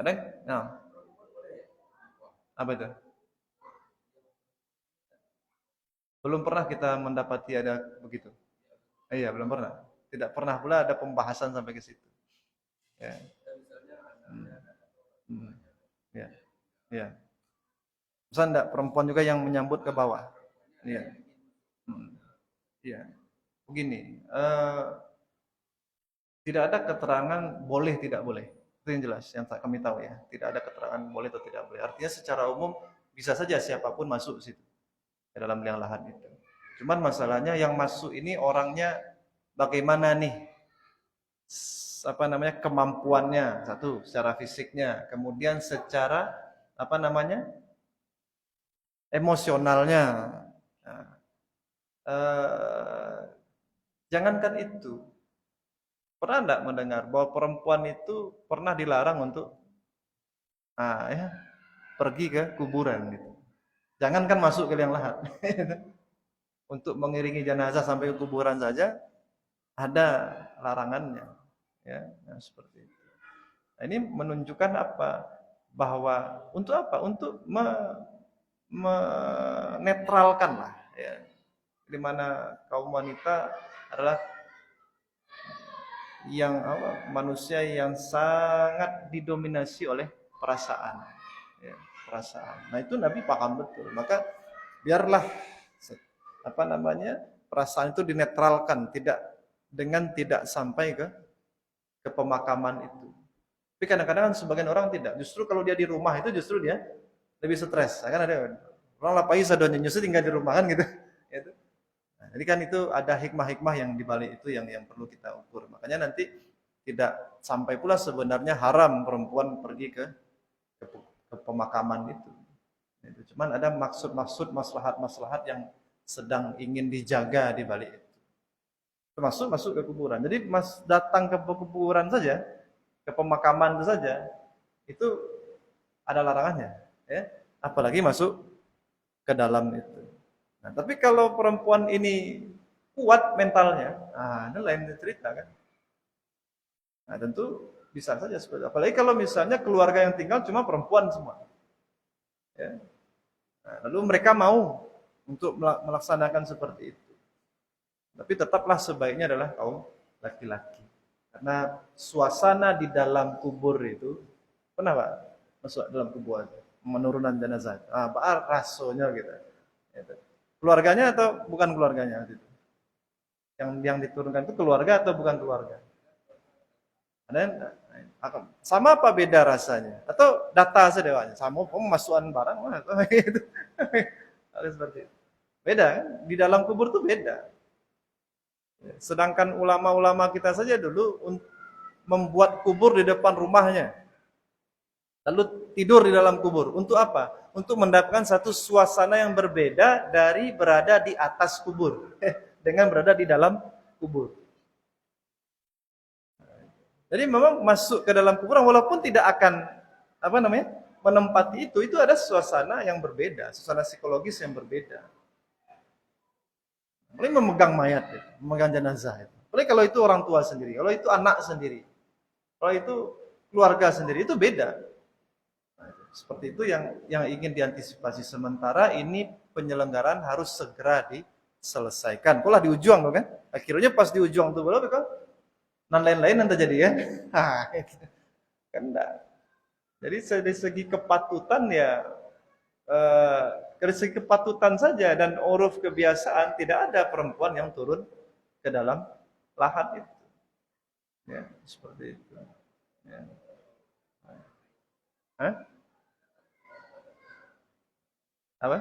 Ada? Nah. Apa itu? Belum pernah kita mendapati ada begitu. Iya, belum pernah. Tidak pernah pula ada pembahasan sampai ke situ. Ya. Ya. Ya. Bisa enggak perempuan juga yang menyambut ke bawah? Iya. Iya. Begini, tidak ada keterangan boleh tidak boleh. Itu yang jelas, yang kami tahu ya. Tidak ada keterangan boleh atau tidak boleh. Artinya secara umum bisa saja siapapun masuk situ ke dalam liang lahat itu. Cuman masalahnya yang masuk ini orangnya bagaimana nih? Kemampuannya, satu secara fisiknya, kemudian secara emosionalnya. Nah, jangankan itu, pernah enggak mendengar bahwa perempuan itu pernah dilarang untuk pergi ke kuburan gitu. Jangankan masuk ke liang lahat. Untuk mengiringi jenazah sampai ke kuburan saja ada larangannya. Ya, seperti itu. Nah, ini menunjukkan apa? Bahwa untuk apa? Untuk menetralkan lah ya. Di mana kaum wanita adalah manusia yang sangat didominasi oleh perasaan ya, perasaan. Nah, itu Nabi paham betul. Maka biarlah perasaan itu dinetralkan, tidak sampai ke pemakaman itu. Tapi kadang-kadang sebagian orang tidak. Justru kalau dia di rumah itu justru dia lebih stres. Kan ada orang lapai sadonnya nyusul tinggal di rumah kan gitu. Nah, jadi kan itu ada hikmah-hikmah yang dibalik itu yang perlu kita ukur. Makanya nanti tidak sampai pula sebenarnya haram perempuan pergi ke pemakaman itu. Cuman ada maksud-maksud maslahat-maslahat yang sedang ingin dijaga di balik itu. Termasuk masuk ke kuburan. Jadi datang ke kuburan saja, ke pemakaman itu saja, itu ada larangannya, ya. Apalagi masuk ke dalam itu. Nah, tapi kalau perempuan ini kuat mentalnya, itu lain cerita kan. Nah, tentu bisa saja seperti itu. Apalagi kalau misalnya keluarga yang tinggal cuma perempuan semua. Ya. Nah, lalu mereka mau untuk melaksanakan seperti itu. Tapi tetaplah sebaiknya adalah kaum laki-laki. Karena suasana di dalam kubur itu, pernah Pak masuk dalam kubur menurunan jenazah. Rasonya gitu. Keluarganya atau bukan keluarganya gitu. Yang diturunkan itu keluarga atau bukan keluarga? Sama apa beda rasanya? Atau data sedewanya? Sama pemasukan barang gitu. Harus seperti itu. Beda kan? Di dalam kubur tuh beda. Sedangkan ulama-ulama kita saja dulu membuat kubur di depan rumahnya. Lalu tidur di dalam kubur. Untuk apa? Untuk mendapatkan satu suasana yang berbeda dari berada di atas kubur. Dengan berada di dalam kubur. Jadi memang masuk ke dalam kuburan walaupun tidak akan menempati itu ada suasana yang berbeda, suasana psikologis yang berbeda. Apalagi memegang mayat, memegang jenazah itu. Apalagi kalau itu orang tua sendiri, kalau itu anak sendiri, kalau itu keluarga sendiri, itu beda. Seperti itu yang ingin diantisipasi. Sementara ini penyelenggaraan harus segera diselesaikan. Pola di ujung tuh kan. Akhirnya pas di ujung tuh belum kan. Dan lain-lain nanti jadi ya. Kan enggak. Jadi dari segi kepatutan ya dari segi kepatutan saja dan uruf kebiasaan tidak ada perempuan yang turun ke dalam lahat itu. Ya, seperti itu. Ya. Hah? Apa?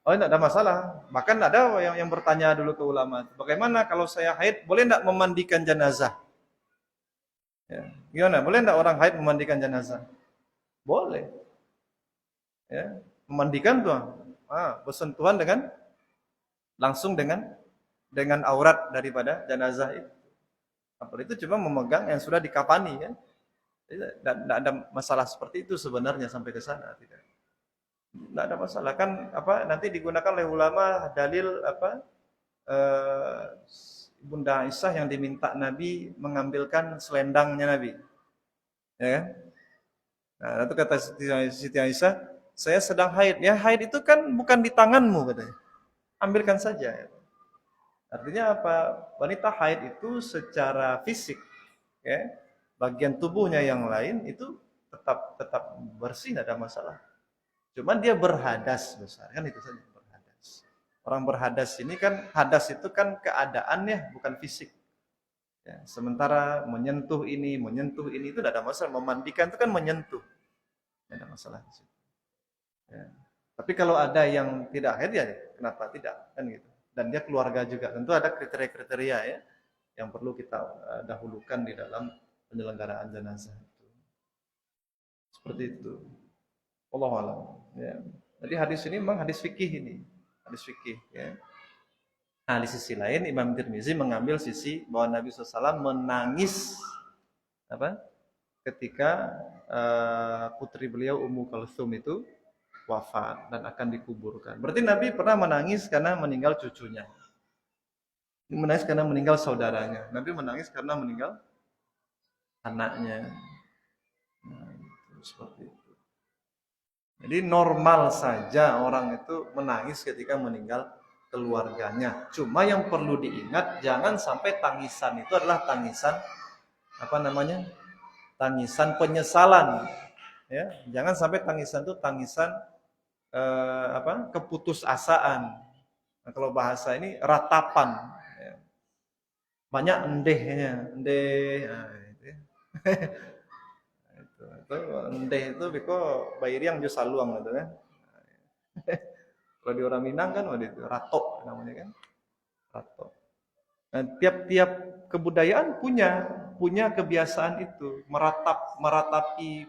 Oh, tidak ada masalah. Bahkan ada yang bertanya dulu ke ulama, bagaimana kalau saya haid, boleh tidak memandikan jenazah? Ya. Gimana? Boleh tidak orang haid memandikan jenazah? Boleh. Ya. Memandikan tuh, bersentuhan dengan langsung dengan aurat daripada jenazah itu. Apa itu cuma memegang yang sudah dikafani kan? Tidak ada masalah seperti itu sebenarnya sampai ke sana, tidak. Tidak ada masalah kan nanti digunakan oleh ulama dalil eh, Bunda Aisyah yang diminta Nabi mengambilkan selendangnya Nabi. Ya kan? Nah, itu kata Siti Aisyah, saya sedang haid. Ya, haid itu kan bukan di tanganmu katanya. Ambilkan saja. Artinya apa? Wanita haid itu secara fisik ya, bagian tubuhnya yang lain itu tetap bersih, tidak ada masalah. Cuman dia berhadas besar, kan itu saja berhadas. Orang berhadas ini kan, hadas itu kan keadaan ya, bukan fisik. Ya, sementara menyentuh ini itu tidak ada masalah. Memandikan itu kan menyentuh, tidak ada masalah. Ya. Tapi kalau ada yang tidak haid ya, kenapa tidak kan gitu? Dan dia keluarga juga, tentu ada kriteria-kriteria ya yang perlu kita dahulukan di dalam penyelenggaraan jenazah itu. Seperti itu. Wallahu a'lam. Ya. Jadi hadis ini memang hadis fikih ini, hadis fikih. Ya. Nah, di sisi lain Imam Tirmizi mengambil sisi bahwa Nabi SAW menangis ketika putri beliau Ummu Kalsum itu wafat dan akan dikuburkan. Berarti Nabi pernah menangis karena meninggal cucunya. Menangis karena meninggal saudaranya. Nabi menangis karena meninggal anaknya. Nah, itu seperti itu. Jadi normal saja orang itu menangis ketika meninggal keluarganya. Cuma yang perlu diingat, jangan sampai tangisan itu adalah tangisan tangisan penyesalan. Ya, jangan sampai tangisan itu tangisan keputusasaan. Nah, kalau bahasa ini ratapan. Ya. Banyak endehnya, endeh. Nah, itu. Itu endeh itu biko bayiri yang jual saluang gitu kan. Kalau di orang Minang kan itu ratok namanya kan. Ratok. Nah, tiap-tiap kebudayaan punya kebiasaan itu, meratapi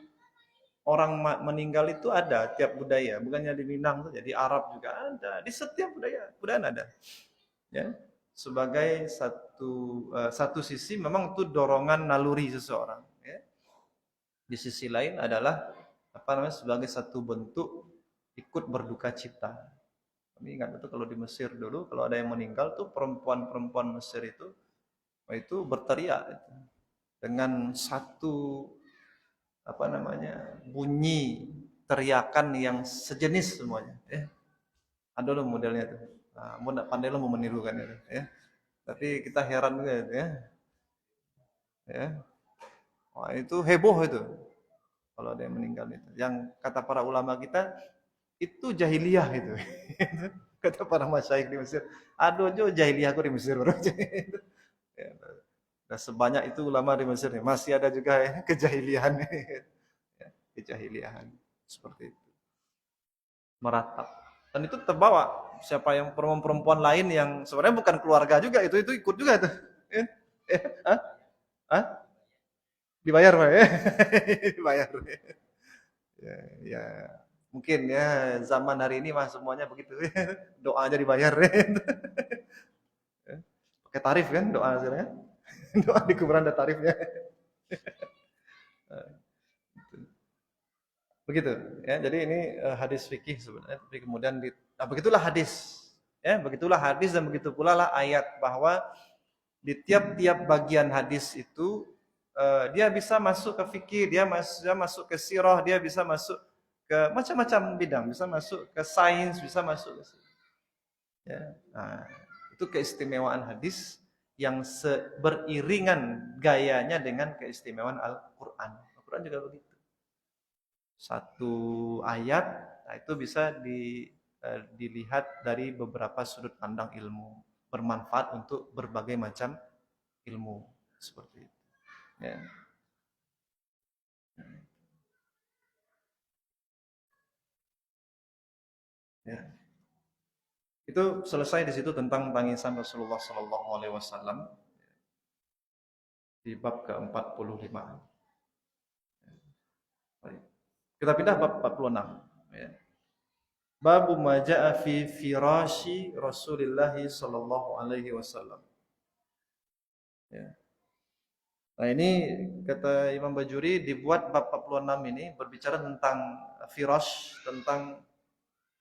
orang meninggal itu ada tiap budaya, bukannya di Minang saja, di Arab juga ada, di setiap budaya ada. Ya. Sebagai satu sisi memang itu dorongan naluri seseorang, ya. Di sisi lain adalah sebagai satu bentuk ikut berduka cita. Kami ingat itu kalau di Mesir dulu, kalau ada yang meninggal tuh perempuan-perempuan Mesir itu berteriak itu, dengan satu bunyi teriakan yang sejenis semuanya. Ada loh modelnya tuh. Nah, mau nggak pandai lo mau menirukan itu, ya. Tapi kita heran juga ya. Ya. Wah, itu heboh itu. Kalau ada yang meninggal itu. Yang kata para ulama kita itu jahiliyah itu. Kata para masyaikh di Mesir. Aduh, jahiliyah aku di Mesir. Ya, nah, sebanyak itu ulama di Mesir nih. Masih ada juga ya, kejahiliahan. Ya, kejahiliahan. Seperti itu. Meratap. Dan itu terbawa. Siapa yang perempuan lain yang sebenarnya bukan keluarga juga, itu ikut juga tuh. Hah? Dibayar Pak ya? Dibayar. Ya, mungkin ya zaman hari ini mah semuanya begitu. Doa aja dibayar. Pakai tarif kan doa hasilnya. Doa di kuburan ada tarifnya. Begitu ya. Jadi ini hadis fikih sebenarnya, tapi kemudian begitulah hadis. Ya, begitulah hadis dan begitu pula lah ayat bahwa di tiap-tiap bagian hadis itu dia bisa masuk ke fikih, dia masuk ke sirah, dia bisa masuk ke macam-macam bidang, bisa masuk ke sains, bisa masuk ke situ. Ya. Nah, itu keistimewaan hadis yang beriringan gayanya dengan keistimewaan Al-Quran. Al-Quran juga begitu. Satu ayat, nah itu bisa dilihat dari beberapa sudut pandang ilmu, bermanfaat untuk berbagai macam ilmu seperti itu. Ya. Ya. Itu selesai di situ tentang tangisan Rasulullah Sallallahu Alaihi Wasallam di bab ke-45. Baik. Kita pindah bab 46. Ya. Bab ma jaa fi firashi Rasulillah Sallallahu Alaihi Wasallam. Ya. Nah ini kata Imam Bajuri dibuat bab 46 ini berbicara tentang firash, tentang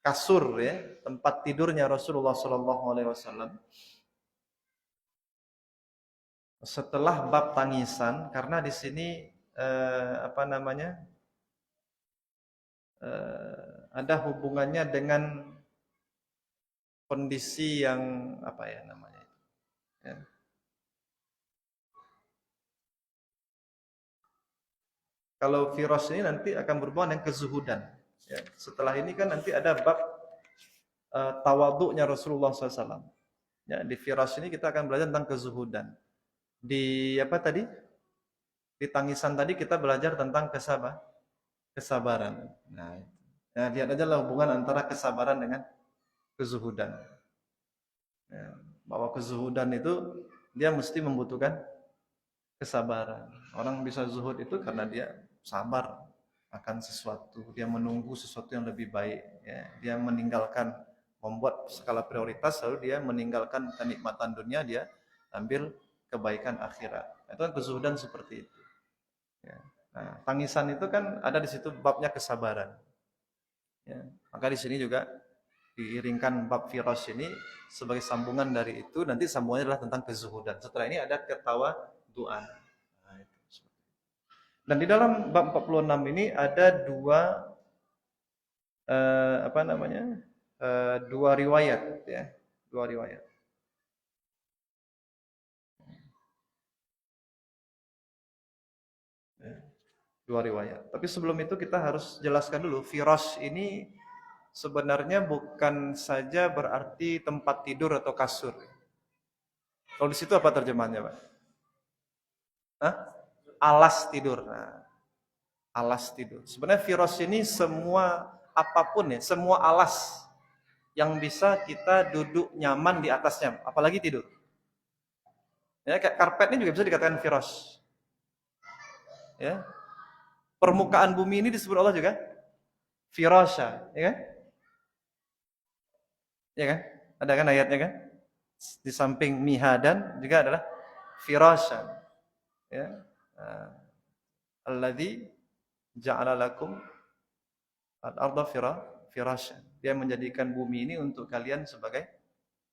kasur ya, tempat tidurnya Rasulullah Sallallahu Alaihi Wasallam. Setelah bab tangisan, karena di sini apa namanya ada hubungannya dengan kondisi yang apa ya namanya ya. Kalau firas ini nanti akan berhubungan dengan kezuhudan ya. Setelah ini kan nanti ada bab tawadhu'nya Rasulullah SAW ya. Di firas ini kita akan belajar tentang kezuhudan. Di apa tadi, di tangisan tadi kita belajar tentang kesabaran. Nah, lihat aja lah hubungan antara kesabaran dengan kezuhudan. Ya, bahwa kezuhudan itu dia mesti membutuhkan kesabaran. Orang bisa zuhud itu karena dia sabar akan sesuatu, dia menunggu sesuatu yang lebih baik. Ya, dia meninggalkan, membuat skala prioritas, lalu dia meninggalkan kenikmatan dunia, dia ambil kebaikan akhirat. Itu kan kezuhudan seperti itu. Ya. Nah, tangisan itu kan ada di situ babnya kesabaran. Ya. Maka di sini juga diiringkan bab firas ini sebagai sambungan dari itu, nanti sambungannya adalah tentang kezuhudan. Setelah ini ada ketawaduan. Nah, itu. Dan di dalam bab 46 ini ada apa namanya? Dua riwayat ya, dua riwayat. Ya, dua riwayat. Tapi sebelum itu kita harus jelaskan dulu, firas ini sebenarnya bukan saja berarti tempat tidur atau kasur. Kalau di situ apa terjemahannya, Pak? Hah? Alas tidur. Nah, alas tidur. Sebenarnya firas ini semua apapun ya, semua alas yang bisa kita duduk nyaman di atasnya, apalagi tidur. Ya, kayak karpet ini juga bisa dikatakan firas. Ya. Permukaan bumi ini disebut Allah juga firasya, ya kan? Ya kan? Ada kan ayatnya kan? Di samping mihadan juga adalah firasya. Ya. Alladzi ja'ala lakum al-ardha firasyan. Dia menjadikan bumi ini untuk kalian sebagai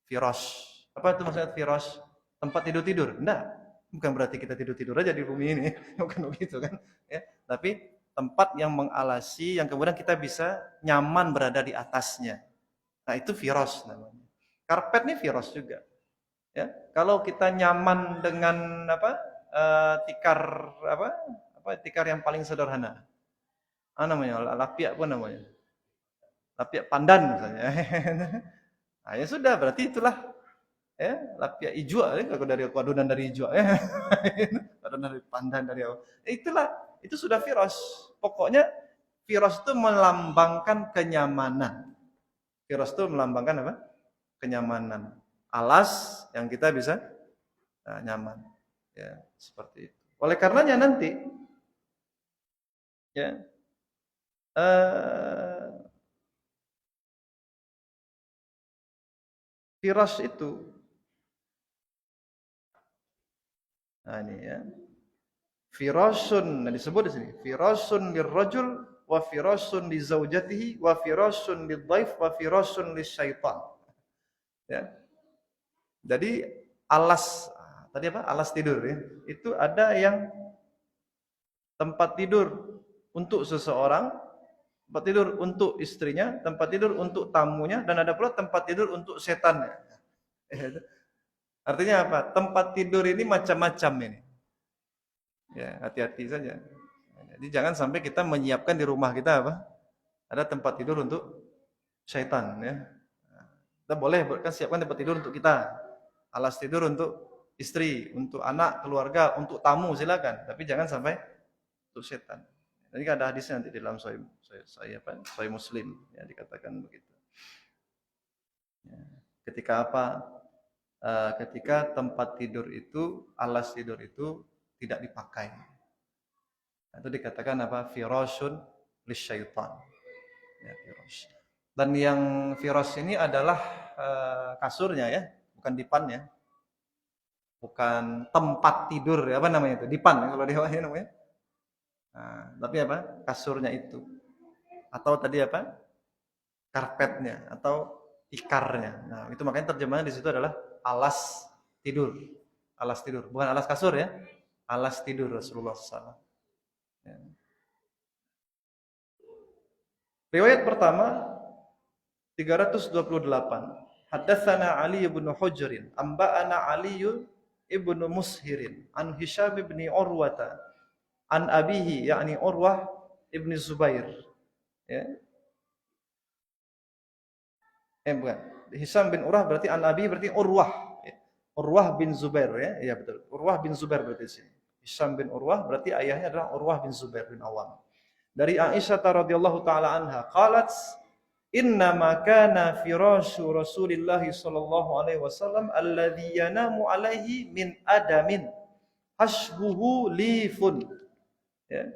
firash. Apa itu maksudnya firash? Tempat tidur-tidur? Enggak. Bukan berarti kita tidur-tidur aja di bumi ini. Bukan begitu kan? Ya. Tapi tempat yang mengalasi, yang kemudian kita bisa nyaman berada di atasnya. Nah, itu firash namanya. Karpet ini firash juga. Ya. Kalau kita nyaman dengan apa? Tikar tikar yang paling sederhana. Namanya lapiak pun namanya. Lapiak pandan misalnya. Nah, ya sudah, berarti itulah ya, lapiak ijwa ya, kalau dari adonan dari ijwa ya. Adonan dari pandan dari apa. Itulah, itu sudah firas. Pokoknya firas itu melambangkan kenyamanan. Firas itu melambangkan apa? Kenyamanan. Alas yang kita bisa nyaman. Ya, seperti itu. Oleh karenanya nanti ya firas itu, nah ini ya, firasun, nah disebut di sini, firasun lirrajul wa firasun li zaujatihi wa firasun lidhaif wa firasun lisyaitan. Ya. Jadi alas tadi apa? Alas tidur ya. Itu ada yang tempat tidur untuk seseorang, tempat tidur untuk istrinya, tempat tidur untuk tamunya, dan ada pula tempat tidur untuk setannya. Artinya apa? Tempat tidur ini macam-macam ini. Ya, hati-hati saja. Jadi jangan sampai kita menyiapkan di rumah kita apa? Ada tempat tidur untuk syaitan, ya. Kita boleh kan siapkan tempat tidur untuk kita, alas tidur untuk istri, untuk anak, keluarga, untuk tamu silakan. Tapi jangan sampai untuk setan. Jadi ada hadisnya nanti di dalam Sahih Muslim, ya dikatakan begitu. Ya. Ketika apa? Ketika tempat tidur itu, alas tidur itu tidak dipakai. Itu dikatakan apa? Firashun lisyaitan. Ya, firash. Dan yang firash ini adalah kasurnya ya, bukan dipan ya. Bukan tempat tidur ya, apa namanya itu? Dipan ya kalau di Jawa namanya. Nah, tapi apa? Kasurnya itu. Atau tadi apa? Karpetnya atau tikarnya. Nah, itu makanya terjemahannya di situ adalah alas tidur. Alas tidur, bukan alas kasur ya. Alas tidur Rasulullah SAW. Ya. Riwayat pertama 328. Haddatsana Ali bin Hujr, amba'ana Ali ibn Mushirin, an Hisham bin Urwata, an abihi yakni Urwah ibn Zubair. Ya. Bukan. Hisham bin Urwah berarti an abi berarti Urwah. Ya. Urwah bin Zubair ya. Iya betul. Urwah bin Zubair berarti di sini. Hisham bin Urwah berarti ayahnya adalah Urwah bin Zubair bin Awam. Dari Aisyah radhiyallahu taala anha qalat inna ma kana firashu Rasulillah sallallahu alaihi wasallam alladhi yanamu alaihi min adamin hashbuhu lifun. Ya.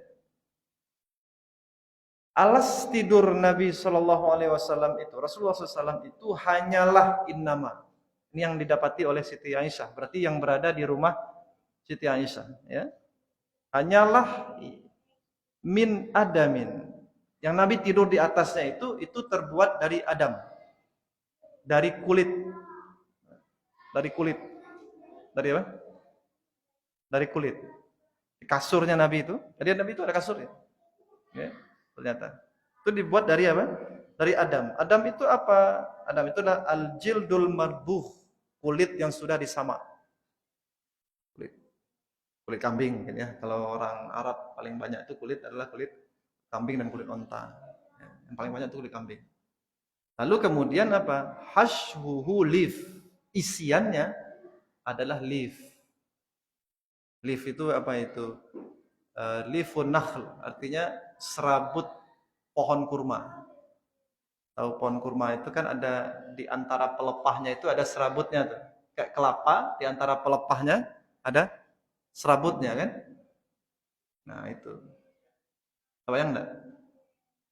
Alas tidur Nabi sallallahu alaihi wasallam itu, Rasulullah SAW itu hanyalah innama. Ini yang didapati oleh Siti Aisyah, berarti yang berada di rumah Siti Aisyah, ya. Hanyalah min adamin. Yang Nabi tidur di atasnya itu terbuat dari adam. Dari kulit. Dari kulit. Dari apa? Dari kulit. Kasurnya Nabi itu, jadi Nabi itu ada kasurnya. Ya, ternyata. Itu dibuat dari apa? Dari adam. Adam itu apa? Adam itu adalah al-jildul marbuh, kulit yang sudah disamak. Kulit kambing mungkin ya. Kalau orang Arab paling banyak itu kulit adalah kulit kambing dan kulit onta. Ya, yang paling banyak itu kulit kambing. Lalu kemudian apa? Hashbuhu lif. Isiannya adalah lif. Lif itu apa itu? Lifun nakhl, artinya serabut pohon kurma. Tahu pohon kurma itu kan ada di antara pelepahnya itu ada serabutnya tuh. Kayak kelapa, di antara pelepahnya ada serabutnya kan? Nah, itu. Kebayang enggak?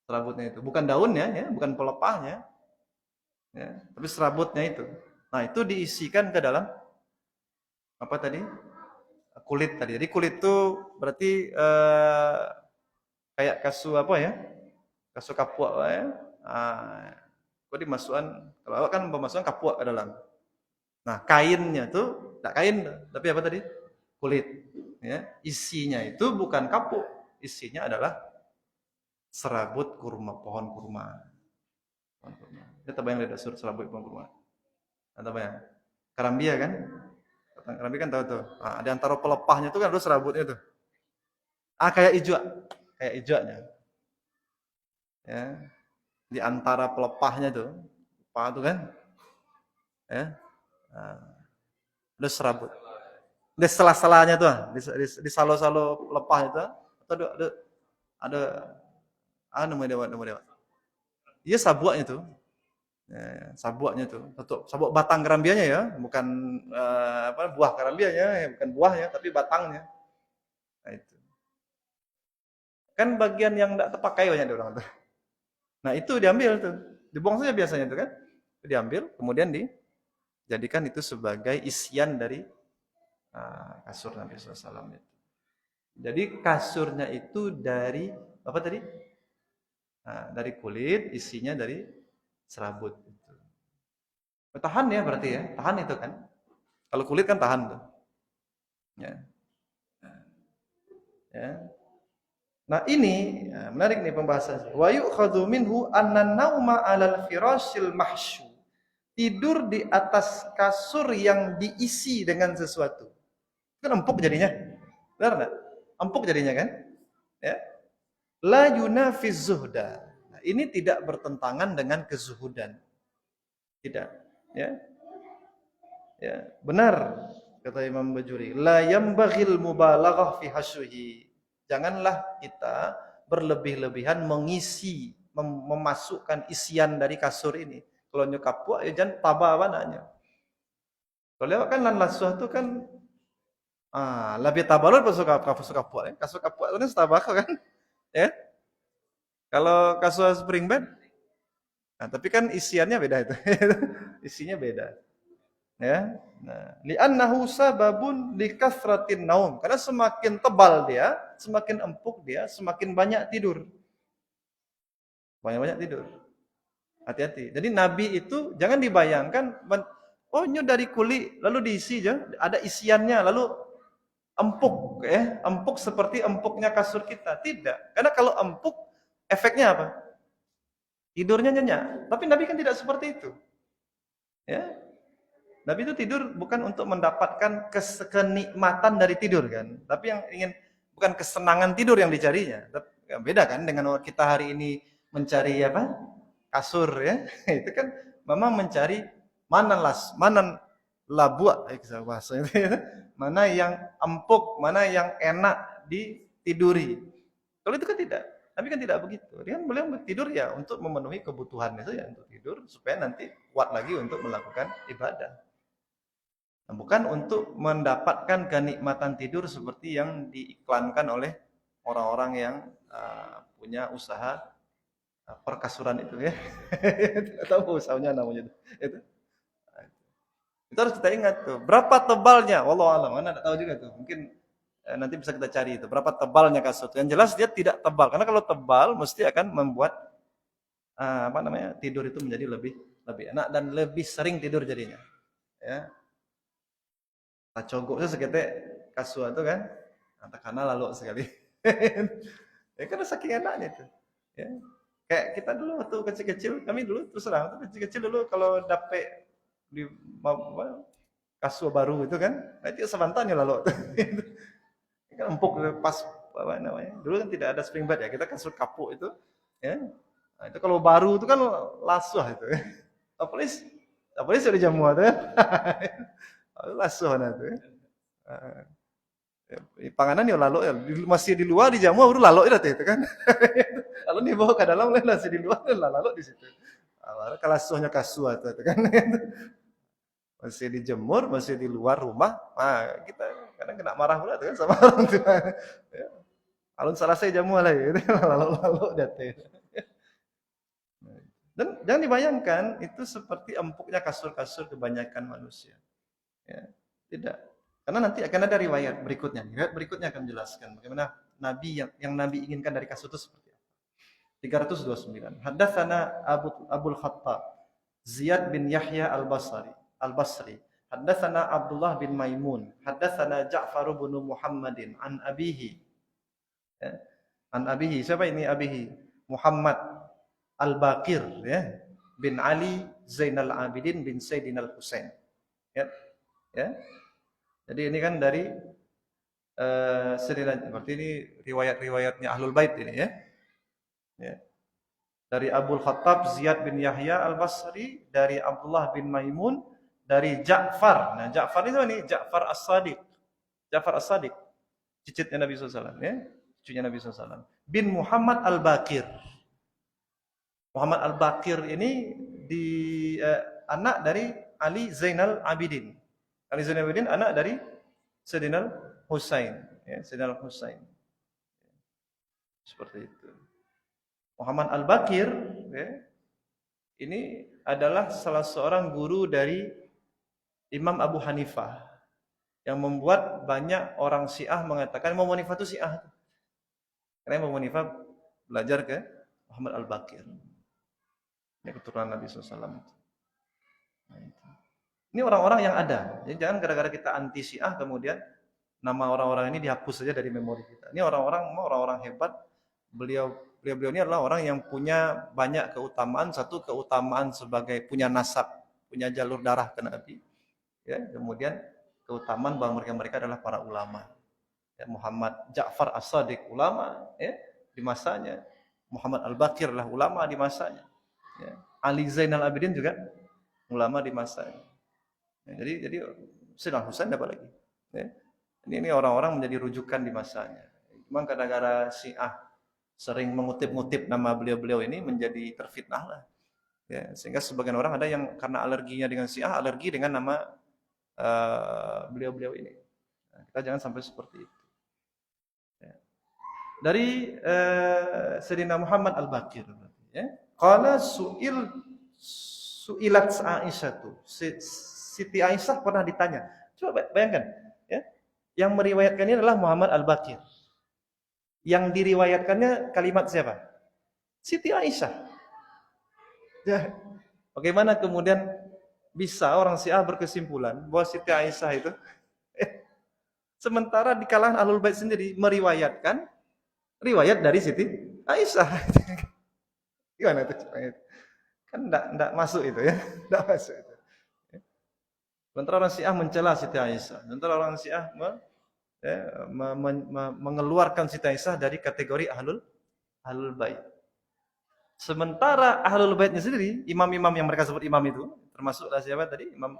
Serabutnya itu. Bukan daunnya ya, bukan pelepahnya. Ya, tapi serabutnya itu. Nah, itu diisikan ke dalam apa tadi? Kulit tadi. Jadi kulit itu berarti kayak kasu apa ya? Kasu kapuak ya. Kok dimasukkan, kalau kan pemasukan kapuak ke dalam. Nah, kainnya tuh enggak kain, tapi apa tadi? Kulit. Ya, isinya itu bukan kapuk, isinya adalah serabut kurma, pohon kurma. Pohon kurma. Kita bayang lihat serabut pohon kurma. Atau apa ya? Karambia kan? Karambia kan tahu tuh. Nah, di antara pelepahnya tuh kan ada serabutnya tuh. Kayak ijuk, kayak ijaknya. Ya. Di antara pelepahnya tuh, apa tuh kan? Ya. Nah, ada serabut. Di sela-selanya tuh, di salo-salo pelepah itu, atau ada namanya dewa. Iya sabuaknya tuh. Ya, sabuaknya tuh. Sabuk batang kerambianya ya, bukan buah kerambianya, ya, bukan buahnya tapi batangnya. Nah, itu. Kan bagian yang enggak terpakai banyak di orang tuh. Nah, itu diambil tuh. Dibuang saja biasanya tuh kan. Itu diambil, kemudian dijadikan itu sebagai isian dari kasur Nabi SAW itu. Jadi kasurnya itu dari apa tadi? Dari kulit, isinya dari serabut itu. Tahan ya berarti ya, tahan itu kan. Kalau kulit kan tahan tuh. Ya. Ya. Nah ini menarik nih pembahasannya. Wa yu'khadhu minhu anna nauma 'alal firashil mahsyu. Tidur di atas kasur yang diisi dengan sesuatu. Kan empuk jadinya. Benar enggak? Empuk jadinya kan? Ya. La yunafiz zuhda. Nah, ini tidak bertentangan dengan kezuhudan. Tidak. Ya. Ya, benar kata Imam Bajuri. La yambaghil mubalaghah fi hasyuhi. Janganlah kita berlebih-lebihan mengisi, memasukkan isian dari kasur ini. Kalau nyokap puak ya jangan tabah banaknya. Kalau lewat kan lan lasuh itu kan lebih tabalur kasur kapuk ya. Kasur kapuk itu setabah kan. Ya. Kalau kasur spring bed tapi kan isiannya beda itu. Isinya beda. Ya. Nah, li'annahu sababun likasratin naum. Karena semakin tebal dia, semakin empuk dia, semakin banyak tidur. Banyak-banyak tidur. Hati-hati. Jadi Nabi itu jangan dibayangkan ini dari kulit lalu diisi aja, ada isiannya lalu empuk ya, empuk seperti empuknya kasur kita. Tidak. Karena kalau empuk efeknya apa? Tidurnya nyenyak. Tapi Nabi kan tidak seperti itu. Ya. Nabi itu tidur bukan untuk mendapatkan kenikmatan dari tidur kan, tapi yang ingin bukan kesenangan tidur yang dicarinya. Beda kan dengan kita hari ini mencari apa? Kasur ya. Itu kan memang mencari mana labua bahasa itu ya. Mana yang empuk, mana yang enak ditiduri. Kalau itu kan tidak. Tapi kan tidak begitu. Dia kan beliau tidur ya untuk memenuhi kebutuhannya saja untuk tidur supaya nanti kuat lagi untuk melakukan ibadah. Bukan untuk mendapatkan kenikmatan tidur seperti yang diiklankan oleh orang-orang yang punya usaha perkasuran itu ya. Tidak tahu usahanya namanya itu. Itu harus kita ingat tuh. Berapa tebalnya? Wallahu a'lam. Mana enggak tahu juga tuh. Mungkin nanti bisa kita cari itu. Berapa tebalnya kasur. Yang jelas dia tidak tebal. Karena kalau tebal mesti akan membuat tidur itu menjadi lebih enak dan lebih sering tidur jadinya. Ya. Cogoknya seketek kasur itu kan karena lalu sekali ya karena saking enaknya itu ya kayak kita dulu waktu kecil-kecil kami dulu terus terang waktu kecil-kecil dulu kalau dapet di kasur baru itu kan itu sebantannya lalu kan empuk pas apa namanya dulu kan tidak ada spring bed ya kita kasur kapuk itu ya nah, itu kalau baru itu kan lasuh itu ya apalagi sudah jamuan tuh lasuh nah tuh ya. Panganan ya lalu ya masih di luar di jamu baru lalu itu kan kalau dibawa ke dalam masih di luar lalu di situ kalau lasuhnya kasua itu kan masih dijemur masih di luar rumah kita kadang kena marah pula tuh kan sama orang tua ya. Alun salah saya jamu lah gitu lalu date dan jangan dibayangkan itu seperti empuknya kasur-kasur kebanyakan manusia ya tidak. Karena nanti akan ada riwayat berikutnya. Riwayat berikutnya akan menjelaskan bagaimana Nabi yang Nabi inginkan dari kasur itu seperti apa. 329. Haddatsana Abul Khattab Ziyad bin Yahya Al-Basri. Haddatsana Abdullah bin Maimun. Haddatsana Ja'far bin Muhammadin an abihi. Ya. An abihi. Siapa ini abihi? Muhammad Al-Baqir ya. Bin Ali Zainal Abidin bin Sayyidina Al-Husain. Ya. Ya. Jadi ini kan dari berarti ini riwayat-riwayatnya Ahlul Bait ini ya. Ya. Dari Abul Khattab Ziyad bin Yahya Al-Basri, dari Abdullah bin Maimun, dari Ja'far. Nah, Ja'far itu nih Ja'far As-Sadiq. Ja'far As-Sadiq, cicitnya Nabi SAW ya. Cucunya Nabi SAW. Bin Muhammad Al-Baqir. Muhammad Al-Baqir ini anak dari Ali Zainal Abidin. Ali Zainal Abidin anak dari Sayyidina Husain, ya, Sayyidina Husain. Seperti itu. Muhammad Al-Baqir, ya, ini adalah salah seorang guru dari Imam Abu Hanifah yang membuat banyak orang Syiah mengatakan Imam Abu Hanifah itu Syiah. Karena Imam Abu Hanifah belajar ke Muhammad Al-Baqir. Ini keturunan Nabi SAW. Nah, itu. Ini orang-orang yang ada. Jadi jangan gara-gara kita anti Syiah kemudian nama orang-orang ini dihapus saja dari memori kita. Ini orang-orang hebat Beliau ini adalah orang yang punya banyak keutamaan. Satu, keutamaan sebagai punya nasab, punya jalur darah ke Nabi. Ya, kemudian keutamaan bahwa mereka adalah para ulama. Ya, Muhammad Ja'far As-Sadiq ulama ya di masanya. Muhammad Al-Baqir lah ulama di masanya. Ya. Ali Zainal Abidin juga ulama di masanya. Ya, jadi Sayyidina Husain apa lagi? Ya. Ini orang-orang menjadi rujukan di masanya. Memang kadang-kadang Syiah sering mengutip-ngutip nama beliau-beliau ini menjadi terfitnah lah. Ya, sehingga sebagian orang ada yang karena alerginya dengan Syiah, alergi dengan nama beliau-beliau ini. Nah, kita jangan sampai seperti itu. Ya. Dari Sayyidina Muhammad Al-Baqir. Ya. Qala su'ilat Aisyah tuh. Siti Aisyah pernah ditanya. Coba bayangkan, ya. Yang meriwayatkan ini adalah Muhammad Al-Baqir. Yang diriwayatkannya kalimat siapa? Siti Aisyah. Ya. Bagaimana kemudian bisa orang Syiah berkesimpulan bahwa Siti Aisyah itu sementara di kalangan Ahlul Bait sendiri meriwayatkan riwayat dari Siti Aisyah. Gimana itu? Kan enggak masuk itu ya. Enggak masuk itu. Sementara orang Syiah mencela Siti Aisyah. Sementara orang Syiah mengeluarkan Siti Aisyah dari kategori Ahlul Bait. Sementara Ahlul Baitnya sendiri, imam-imam yang mereka sebut imam itu, termasuklah siapa tadi? Imam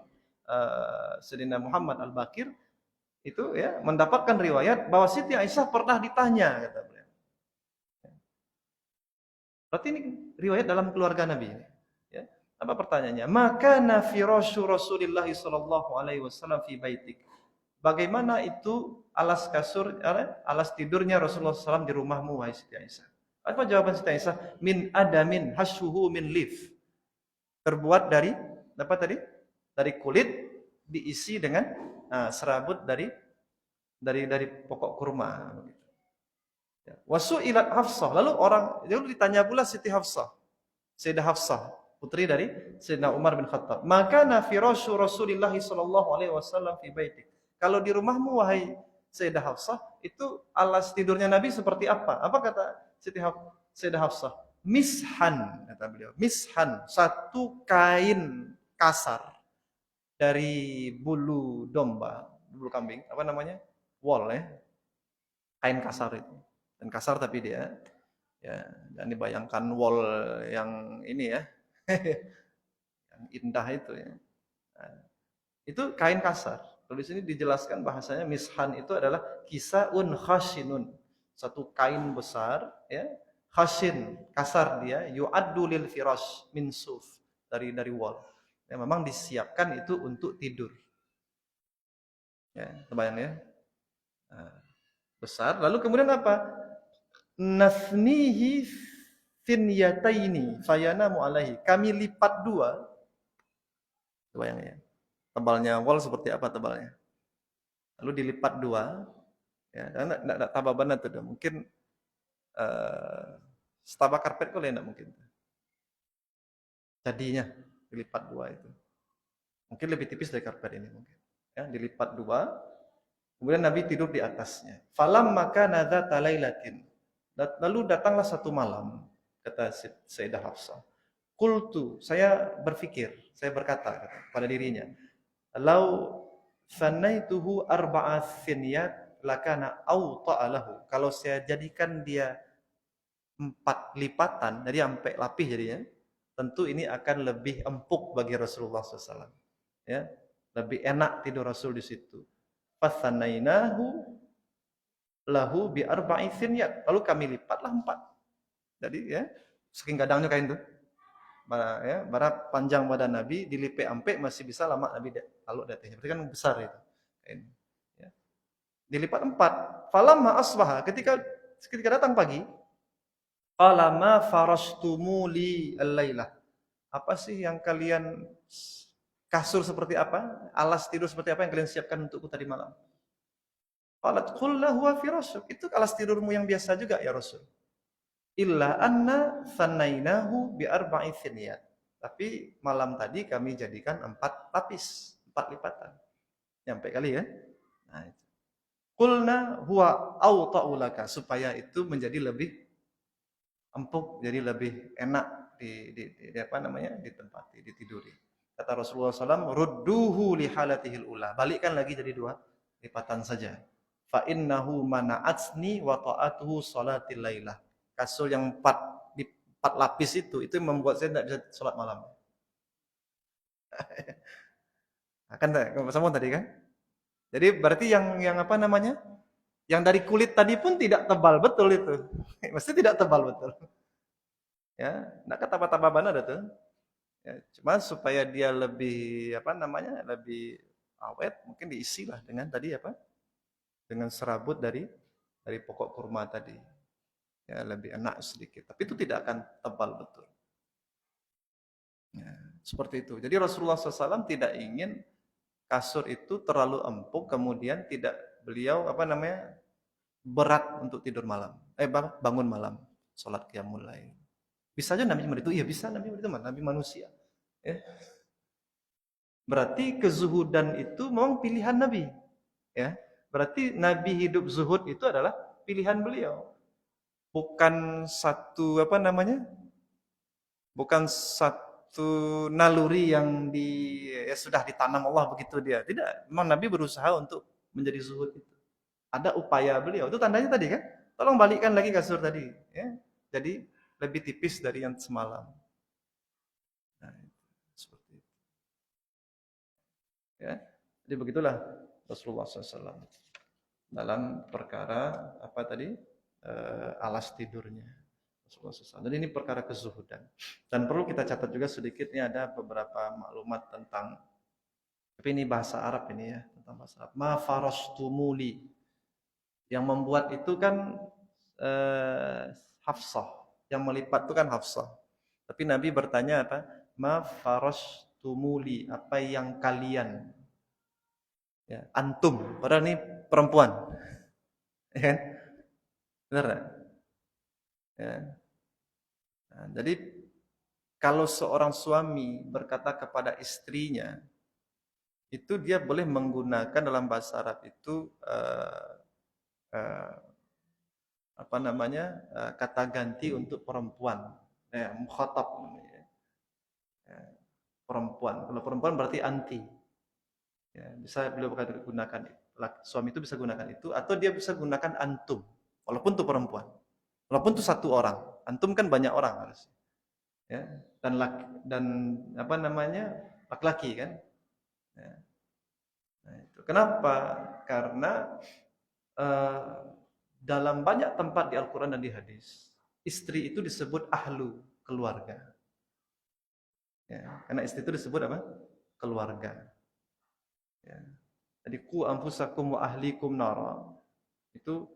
Sayyidina Muhammad Al-Baqir itu ya mendapatkan riwayat bahwa Siti Aisyah pernah ditanya kata beliau. Berarti ini riwayat dalam keluarga Nabi. Ya. Apa pertanyaannya? Maka nafirasyu Rasulullah sallallahu alaihi wasallam fi baitik. Bagaimana itu alas kasur, alas tidurnya Rasulullah SAW di rumahmu wahai Siti Aisyah? Apa jawaban Siti Aisyah? Min adamin hasyuhu min lif. Terbuat dari apa tadi? Dari kulit diisi dengan serabut dari pokok kurma. Wasu'ilat Hafsah. Lalu ditanya pula Siti Hafsah. Sayyidah Hafsah, putri dari Sayyidina Umar bin Khattab. Maka nafirasyu Rasulullah sallallahu alaihi wasallam fi baitik. Kalau di rumahmu wahai Sayyidah Hafsah, itu alas tidurnya Nabi seperti apa? Apa kata Sayyidah Hafsah? Mishan, kata beliau. Mishan, satu kain kasar dari bulu domba, bulu kambing, apa namanya? Wool ya. Kain kasar itu. Dan kasar tapi dia ya, jangan dibayangkan wool yang ini ya. Yang indah itu ya. Nah, itu kain kasar. Kalau di sini dijelaskan bahasanya mishan itu adalah kisaun khashinun. Satu kain besar ya, khashin, kasar dia, yu'addu lil firash min suf, dari wool. Ya, memang disiapkan itu untuk tidur. Ya, terbayang ya. Nah, besar. Lalu kemudian apa? Nafnihi finyataini fayanamu alaihi. Kami lipat dua. Terbayang ya. Tebalnya wol seperti apa tebalnya? Lalu dilipat dua, ya, dan tidak tababan itu, mungkin setapak karpet kok tidak mungkin. Jadinya dilipat dua itu, mungkin lebih tipis dari karpet ini mungkin. Ya, dilipat dua, kemudian Nabi tidur di atasnya. Falam maka nada talailatin. Lalu datanglah satu malam, kata Sayyidah Hafsah. Qultu, saya berpikir, saya berkata pada dirinya, lau sanaituhu arba'a finyat lakana awta'alahu. Kalau saya jadikan dia 4 lipatan, jadi sampai lapih jadinya, tentu ini akan lebih empuk bagi Rasulullah SAW. Ya, lebih enak tidur Rasul di situ. Fasanainahu lahu bi arba'i finyat. Lalu kami lipatlah 4. Jadi ya, saking gadangnya kain tuh. Ya, barat panjang badan Nabi dilipet ampe masih bisa lama Nabi kalau datanya. Berarti kan besar itu. Ya. Dilipat 4. Falamma asbaha, ketika datang pagi, qala ma farastumu li al-lailah. Apa sih yang kalian kasur seperti apa? Alas tidur seperti apa yang kalian siapkan untukku tadi malam? Qalat qul la huwa firasyuk. Itu alas tidurmu yang biasa juga ya Rasul. Illa anna fannainahu bi arba'i finyat. Tapi malam tadi kami jadikan 4 lapis, 4 lipatan. Nyampe kali ya. Nah, itu. Qulna huwa awta'u laka, supaya itu menjadi lebih empuk jadi lebih enak di apa namanya ditempati, ditiduri. Kata Rasulullah SAW, rudduhu li halatihil ula. Balikkan lagi jadi 2 lipatan saja. Fa innahu mana'atsni wa ta'atuhu salatil lailah. Kasur yang 4 lapis itu membuat saya tidak bisa sholat malam. Nah, kan sama tadi kan? Jadi berarti yang apa namanya? Yang dari kulit tadi pun tidak tebal betul itu. Mesti tidak tebal betul. Ya, enggak kata taba-tababan ada tuh. Ya, cuma supaya dia lebih apa namanya? Lebih awet, mungkin diisi lah dengan tadi apa? Dengan serabut dari pokok kurma tadi. Ya, lebih enak sedikit. Tapi itu tidak akan tebal betul. Ya, seperti itu. Jadi Rasulullah SAW tidak ingin kasur itu terlalu empuk, kemudian tidak beliau apa namanya berat untuk tidur malam, bangun malam, sholat qiyamul lail. Bisa aja Nabi itu, iya bisa Nabi itu Nabi manusia. Ya. Berarti kezuhudan itu memang pilihan Nabi. Ya, berarti Nabi hidup zuhud itu adalah pilihan beliau, bukan satu apa namanya, bukan satu naluri yang sudah ditanam Allah begitu dia. Tidak, memang Nabi berusaha untuk menjadi zuhud itu. Ada upaya beliau. Itu tandanya tadi kan? Tolong balikkan lagi kasur tadi, ya. Jadi lebih tipis dari yang semalam. Nah, seperti itu. Ya. Jadi begitulah Rasulullah SAW dalam perkara apa tadi? Alas tidurnya. Rasulullah SAW. Jadi ini perkara kezuhudan. Dan perlu kita catat juga sedikit, ini ada beberapa maklumat tentang, tapi ini bahasa Arab ini ya, tentang bahasa Arab. Ma farastumuli. Yang membuat itu kan Hafsah. Yang melipat itu kan Hafsah. Tapi Nabi bertanya apa? Ma farastumuli, apa yang kalian, ya, antum, padahal ini perempuan. Ya, benar enggak? Ya. Nah, jadi kalau seorang suami berkata kepada istrinya, itu dia boleh menggunakan dalam bahasa Arab itu apa namanya, kata ganti untuk perempuan, mukhatab namanya. Ya, perempuan. Kalau perempuan berarti anti. Ya, bisa beliau gunakan, suami itu bisa gunakan itu, atau dia bisa gunakan antum, walaupun itu perempuan, walaupun itu satu orang. Antum kan banyak orang harusnya. Ya, dan apa namanya, laki-laki kan. Ya. Nah, itu. Kenapa? Karena dalam banyak tempat di Al-Quran dan di hadis, istri itu disebut ahlu, keluarga. Ya, karena istri itu disebut apa? Keluarga. Ya. Jadi ku anfusakum wa ahlikum nara. Itu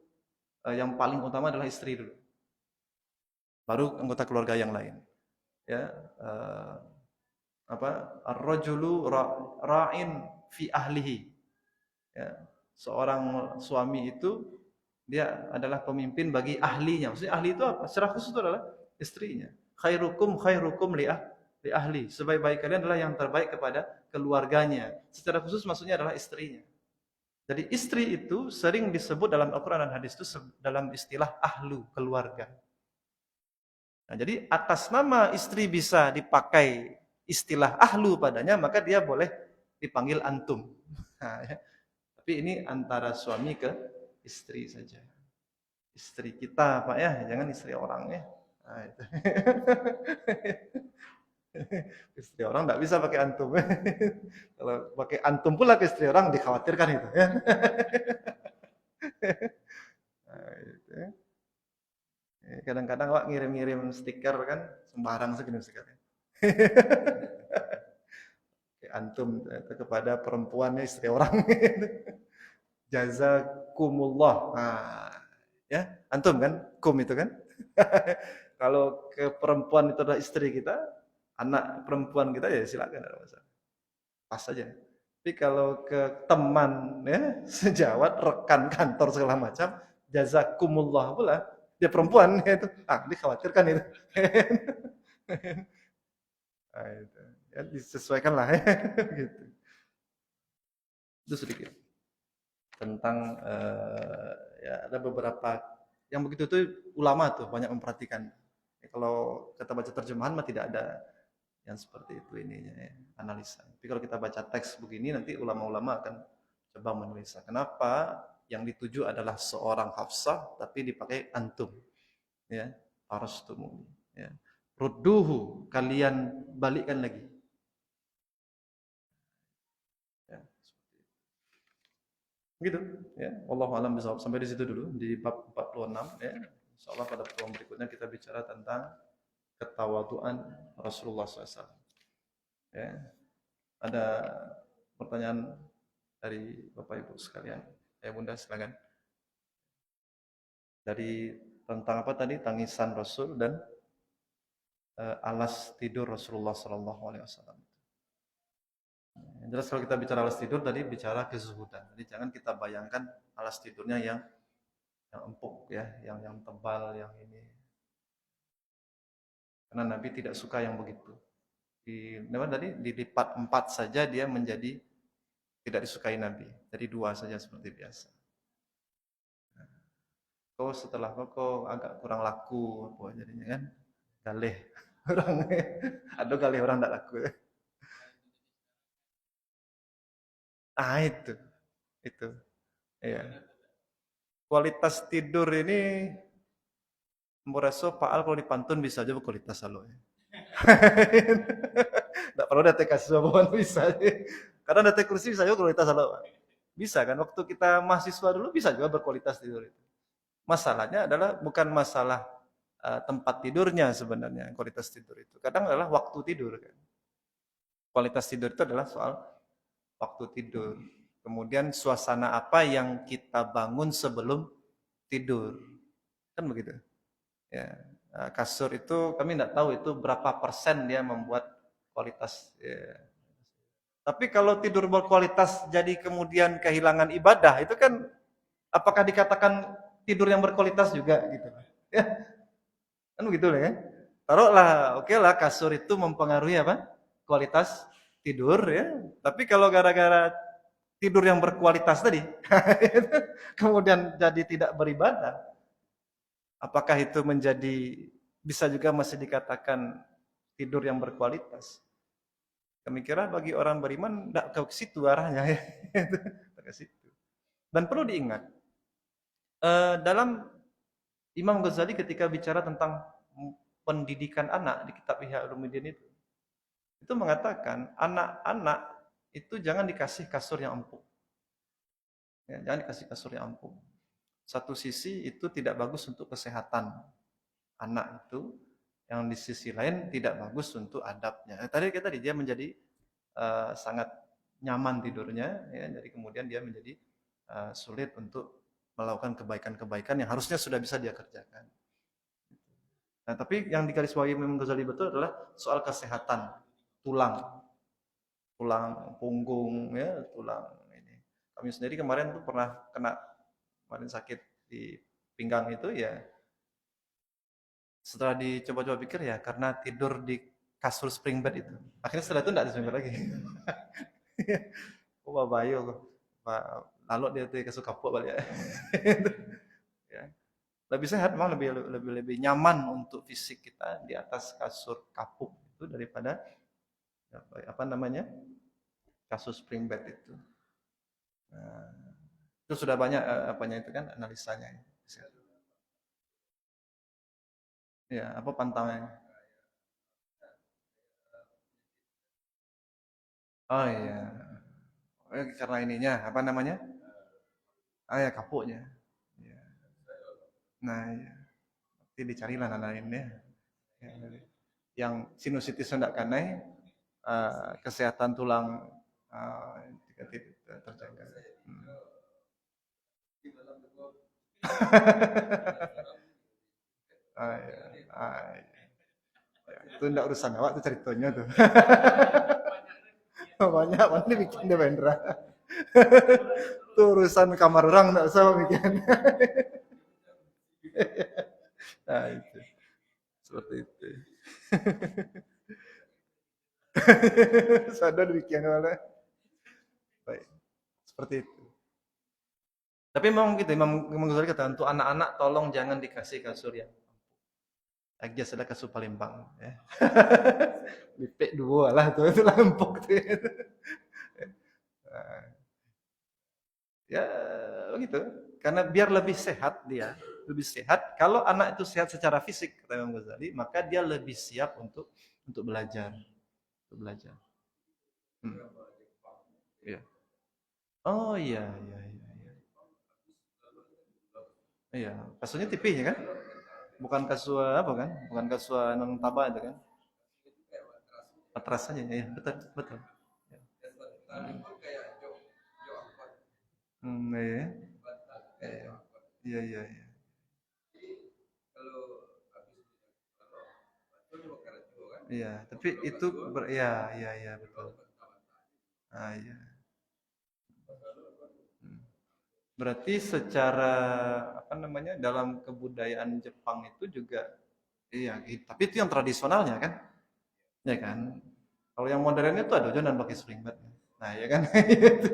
yang paling utama adalah istri dulu. Baru anggota keluarga yang lain. Ya, apa? Ar-rajulu ra'in fi ahlihi. Ya, seorang suami itu dia adalah pemimpin bagi ahlinya. Maksudnya ahli itu apa? Secara khusus itu adalah istrinya. Khairukum li ahli. Sebaik-baik kalian adalah yang terbaik kepada keluarganya. Secara khusus maksudnya adalah istrinya. Jadi istri itu sering disebut dalam Al-Quran dan hadis itu dalam istilah ahlu, keluarga. Nah, jadi atas nama istri bisa dipakai istilah ahlu padanya, maka dia boleh dipanggil antum. Nah, ya. Tapi ini antara suami ke istri saja. Istri kita, Pak ya, jangan istri orang ya. Nah, itu. Istri orang tidak bisa pakai antum. Kalau pakai antum pula ke istri orang dikhawatirkan itu. Ya. Nah, itu. Kadang-kadang Pak ngirim-ngirim stiker kan sembarang segini sekali. Antum itu kepada perempuannya istri orang. Jazakumullah. Nah, ya, antum kan, kum itu kan. Kalau ke perempuan itu adalah istri kita, anak perempuan kita, ya silakan, ada masalah. Pas saja. Tapi kalau ke teman ya, sejawat, rekan kantor segala macam, jazakumullah pula, dia perempuan itu, dikhawatirkan itu. Nah, itu. Ya, disesuaikan lah ya. Gitu. Itu sedikit tentang ya ada beberapa yang begitu tuh ulama tuh banyak memperhatikan Kalau kita baca terjemahan mah tidak ada yang seperti itu ininya ya, analisa. Tapi kalau kita baca teks begini nanti ulama-ulama akan coba menulis. Kenapa yang dituju adalah seorang Hafsah tapi dipakai antum ya, farastumu ya. Rudduhu, kalian balikkan lagi. Ya, gitu ya. Wallahu a'lam bishawab. Sampai di situ dulu di bab 46 ya. Insyaallah pada pertemuan berikutnya kita bicara tentang ketawaduan Rasulullah SAW. Ya. Ada pertanyaan dari Bapak Ibu sekalian? Ya Bunda silakan. Dari tentang apa tadi? Tangisan Rasul dan alas tidur Rasulullah Sallallahu Alaihi Wasallam. Yang jelas kalau kita bicara alas tidur tadi bicara kezuhudan. Jadi jangan kita bayangkan alas tidurnya yang empuk ya, yang tebal, yang ini. Karena Nabi tidak suka yang begitu. Tadi dilipat 4 saja dia menjadi tidak disukai Nabi. Jadi 2 saja seperti biasa. Kok setelah kok agak kurang laku apa jadinya kan? Galih orang. Aduh galih orang tidak laku. Ah itu. Itu. Iya. Kualitas tidur ini Muraso Pak Al kalau dipantun bisa aja berkualitas selalu ya. Tidak perlu data kasus apapun bisa aja. Karena data kursi bisa juga kualitas selalu. Bisa kan? Waktu kita mahasiswa dulu bisa juga berkualitas tidur itu. Masalahnya adalah bukan masalah tempat tidurnya sebenarnya kualitas tidur itu. Kadang adalah waktu tidur kan. Kualitas tidur itu adalah soal waktu tidur. Kemudian suasana apa yang kita bangun sebelum tidur. Kan begitu. Ya. Kasur itu kami tidak tahu itu berapa persen dia membuat kualitas. Ya. Tapi kalau tidur berkualitas jadi kemudian kehilangan ibadah, itu kan apakah dikatakan tidur yang berkualitas juga gitu. Ya. Kan begitu lah ya. Taruhlah, oke lah kasur itu mempengaruhi apa? Kualitas tidur ya. Tapi kalau gara-gara tidur yang berkualitas tadi, kemudian jadi tidak beribadah, apakah itu menjadi bisa juga masih dikatakan tidur yang berkualitas? Kami kira bagi orang beriman tidak ke situ arahnya ya. Ke situ. Dan perlu diingat, dalam Imam Ghazali ketika bicara tentang pendidikan anak di kitab Ihya Ulumuddin itu mengatakan anak-anak itu jangan dikasih kasur yang empuk. Ya, jangan dikasih kasur yang empuk. Satu sisi itu tidak bagus untuk kesehatan anak itu, yang di sisi lain tidak bagus untuk adabnya. Tadi dia menjadi sangat nyaman tidurnya, ya, jadi kemudian dia menjadi sulit untuk melakukan kebaikan-kebaikan yang harusnya sudah bisa dia kerjakan. Nah, tapi yang digarisbawahi Imam Ghazali betul adalah soal kesehatan tulang punggung, ya, tulang ini. Kami sendiri kemarin tuh pernah kemarin sakit di pinggang itu ya. Setelah dicoba-coba pikir ya karena tidur di kasur spring bed itu. Akhirnya setelah itu tidak di spring bed lagi. Oh, babayo kok. Lalu dia tuh kasur kapuk balik ya. Ya. Lebih sehat memang lebih nyaman untuk fisik kita di atas kasur kapuk itu daripada apa namanya? Kasur spring bed itu. Nah, itu sudah banyak apanya itu kan analisanya. Ya, apa pantangannya? Oh iya. Karena ininya apa namanya? Ah ya kapuknya. Ya. Nah, ya. Nanti dicarilah lainnya. Ya. Yang sinusitis hendak kanai, kesehatan tulang terjaga. Ah, ya. Ah, ya. Itu enggak urusan awak tuh ceritanya tuh. Banyak mana bikin dia Vendra. Itu urusan kamar orang enggak usah bikin. Nah, itu. Seperti itu. Sadar bikin oleh. Baik. Seperti itu. Tapi memang gitu, Imam Ghazali kata untuk anak-anak tolong jangan dikasih kasur yang Agja sudah kasu Palembang ya. Lipek dua lah tuh itu lampok tuh. Nah, ya begitu. Karena biar lebih sehat dia, lebih sehat. Kalau anak itu sehat secara fisik, kata Imam Ghazali, maka dia lebih siap untuk belajar, untuk belajar. Hmm. Iya. Oh iya, iya, iya, iya. Iya, kasusnya tipis ya kan? Bukan kasus apa kan? Bukan kasus non taba itu kan? Matras saja ya, betul, betul. Ya. Iya. Iya, iya, iya, iya. Iya, tapi itu ya, iya, iya, betul. Ah, iya. Hmm. Berarti secara apa namanya dalam kebudayaan Jepang itu juga iya, tapi itu yang tradisionalnya kan? Ya kan? Kalau yang modernnya itu ada dan pakai sling bed. Nah, ya kan? Itu.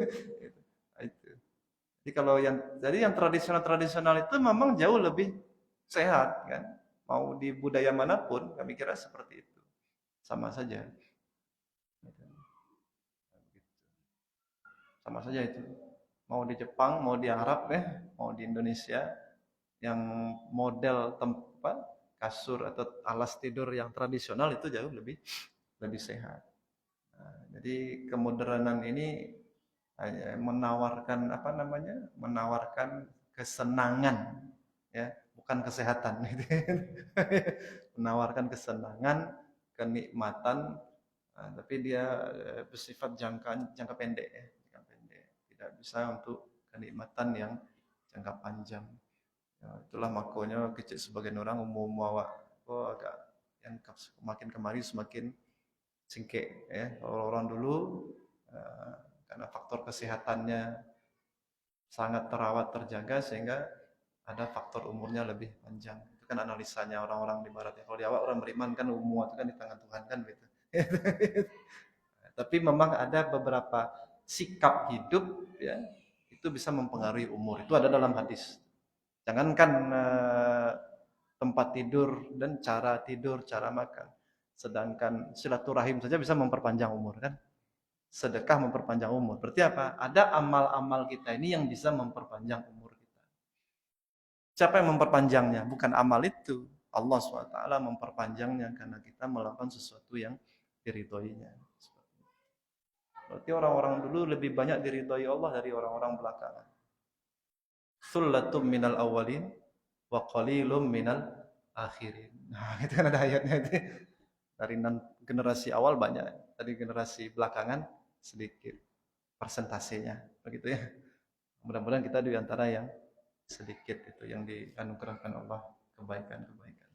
Nah, itu. Jadi kalau yang tradisional-tradisional itu memang jauh lebih sehat kan? Mau di budaya manapun, kami kira seperti itu. Sama saja. Sama saja itu. Mau di Jepang, mau di Arab ya, mau di Indonesia, yang model tempat kasur atau alas tidur yang tradisional itu jauh lebih lebih sehat. Nah, jadi kemodernan ini menawarkan apa namanya? Menawarkan kesenangan ya, bukan kesehatan. Menawarkan kesenangan, kenikmatan, tapi dia bersifat jangka jangka pendek ya, jangka pendek. Tidak bisa untuk kenikmatan yang jangka panjang. Ya, itulah makanya kecil sebagian orang umum awak kok agak yang makin kemari semakin singkek ya. Kalau orang dulu eh, karena faktor kesehatannya sangat terawat terjaga sehingga ada faktor umurnya lebih panjang. Itu kan analisanya orang-orang di barat ya. Kalau di awal orang beriman kan umur itu kan di tangan Tuhan kan gitu. Tapi memang ada beberapa sikap hidup ya itu bisa mempengaruhi umur. Itu ada dalam hadis. Jangankan tempat tidur dan cara tidur, cara makan. Sedangkan silaturahim saja bisa memperpanjang umur kan? Sedekah memperpanjang umur. Berarti apa? Ada amal-amal kita ini yang bisa memperpanjang umur kita. Siapa yang memperpanjangnya? Bukan amal itu. Allah SWT memperpanjangnya karena kita melakukan sesuatu yang diridhoinya. Berarti orang-orang dulu lebih banyak diridhoi Allah dari orang-orang belakangan. Sullatum minal awalin wa qalilum minal akhirin. Nah, itu kan ada ayatnya itu. Dari generasi awal banyak, dari generasi belakangan sedikit persentasenya, begitu ya. Mudah-mudahan kita di antara yang sedikit itu yang dianugerahkan Allah kebaikan-kebaikan.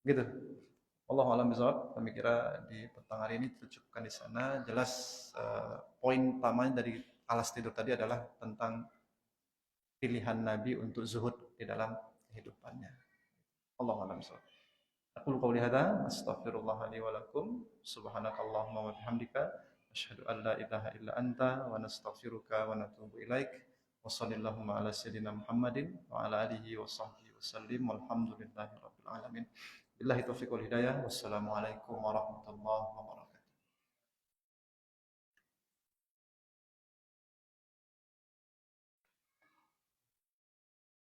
Gitu. Allah alam bisawab. Kami kira di petang hari ini tercukupkan di sana. Jelas poin utamanya dari alas tidur tadi adalah tentang pilihan Nabi untuk zuhud di dalam kehidupannya. Allah alam bisawab. Aku qouli hadza astaghfirullah li wa lakum subhanakallahumma wa bihamdika asyhadu an la ilaha illa anta wa nastaghfiruka wa natubu ilaik wa sallallahu ala sayyidina Muhammadin wa ala alihi wa sahbihi wasallim walhamdulillahi rabbil alamin billahi taufiq wal hidayah wassalamu alaikum warahmatullahi wabarakatuh.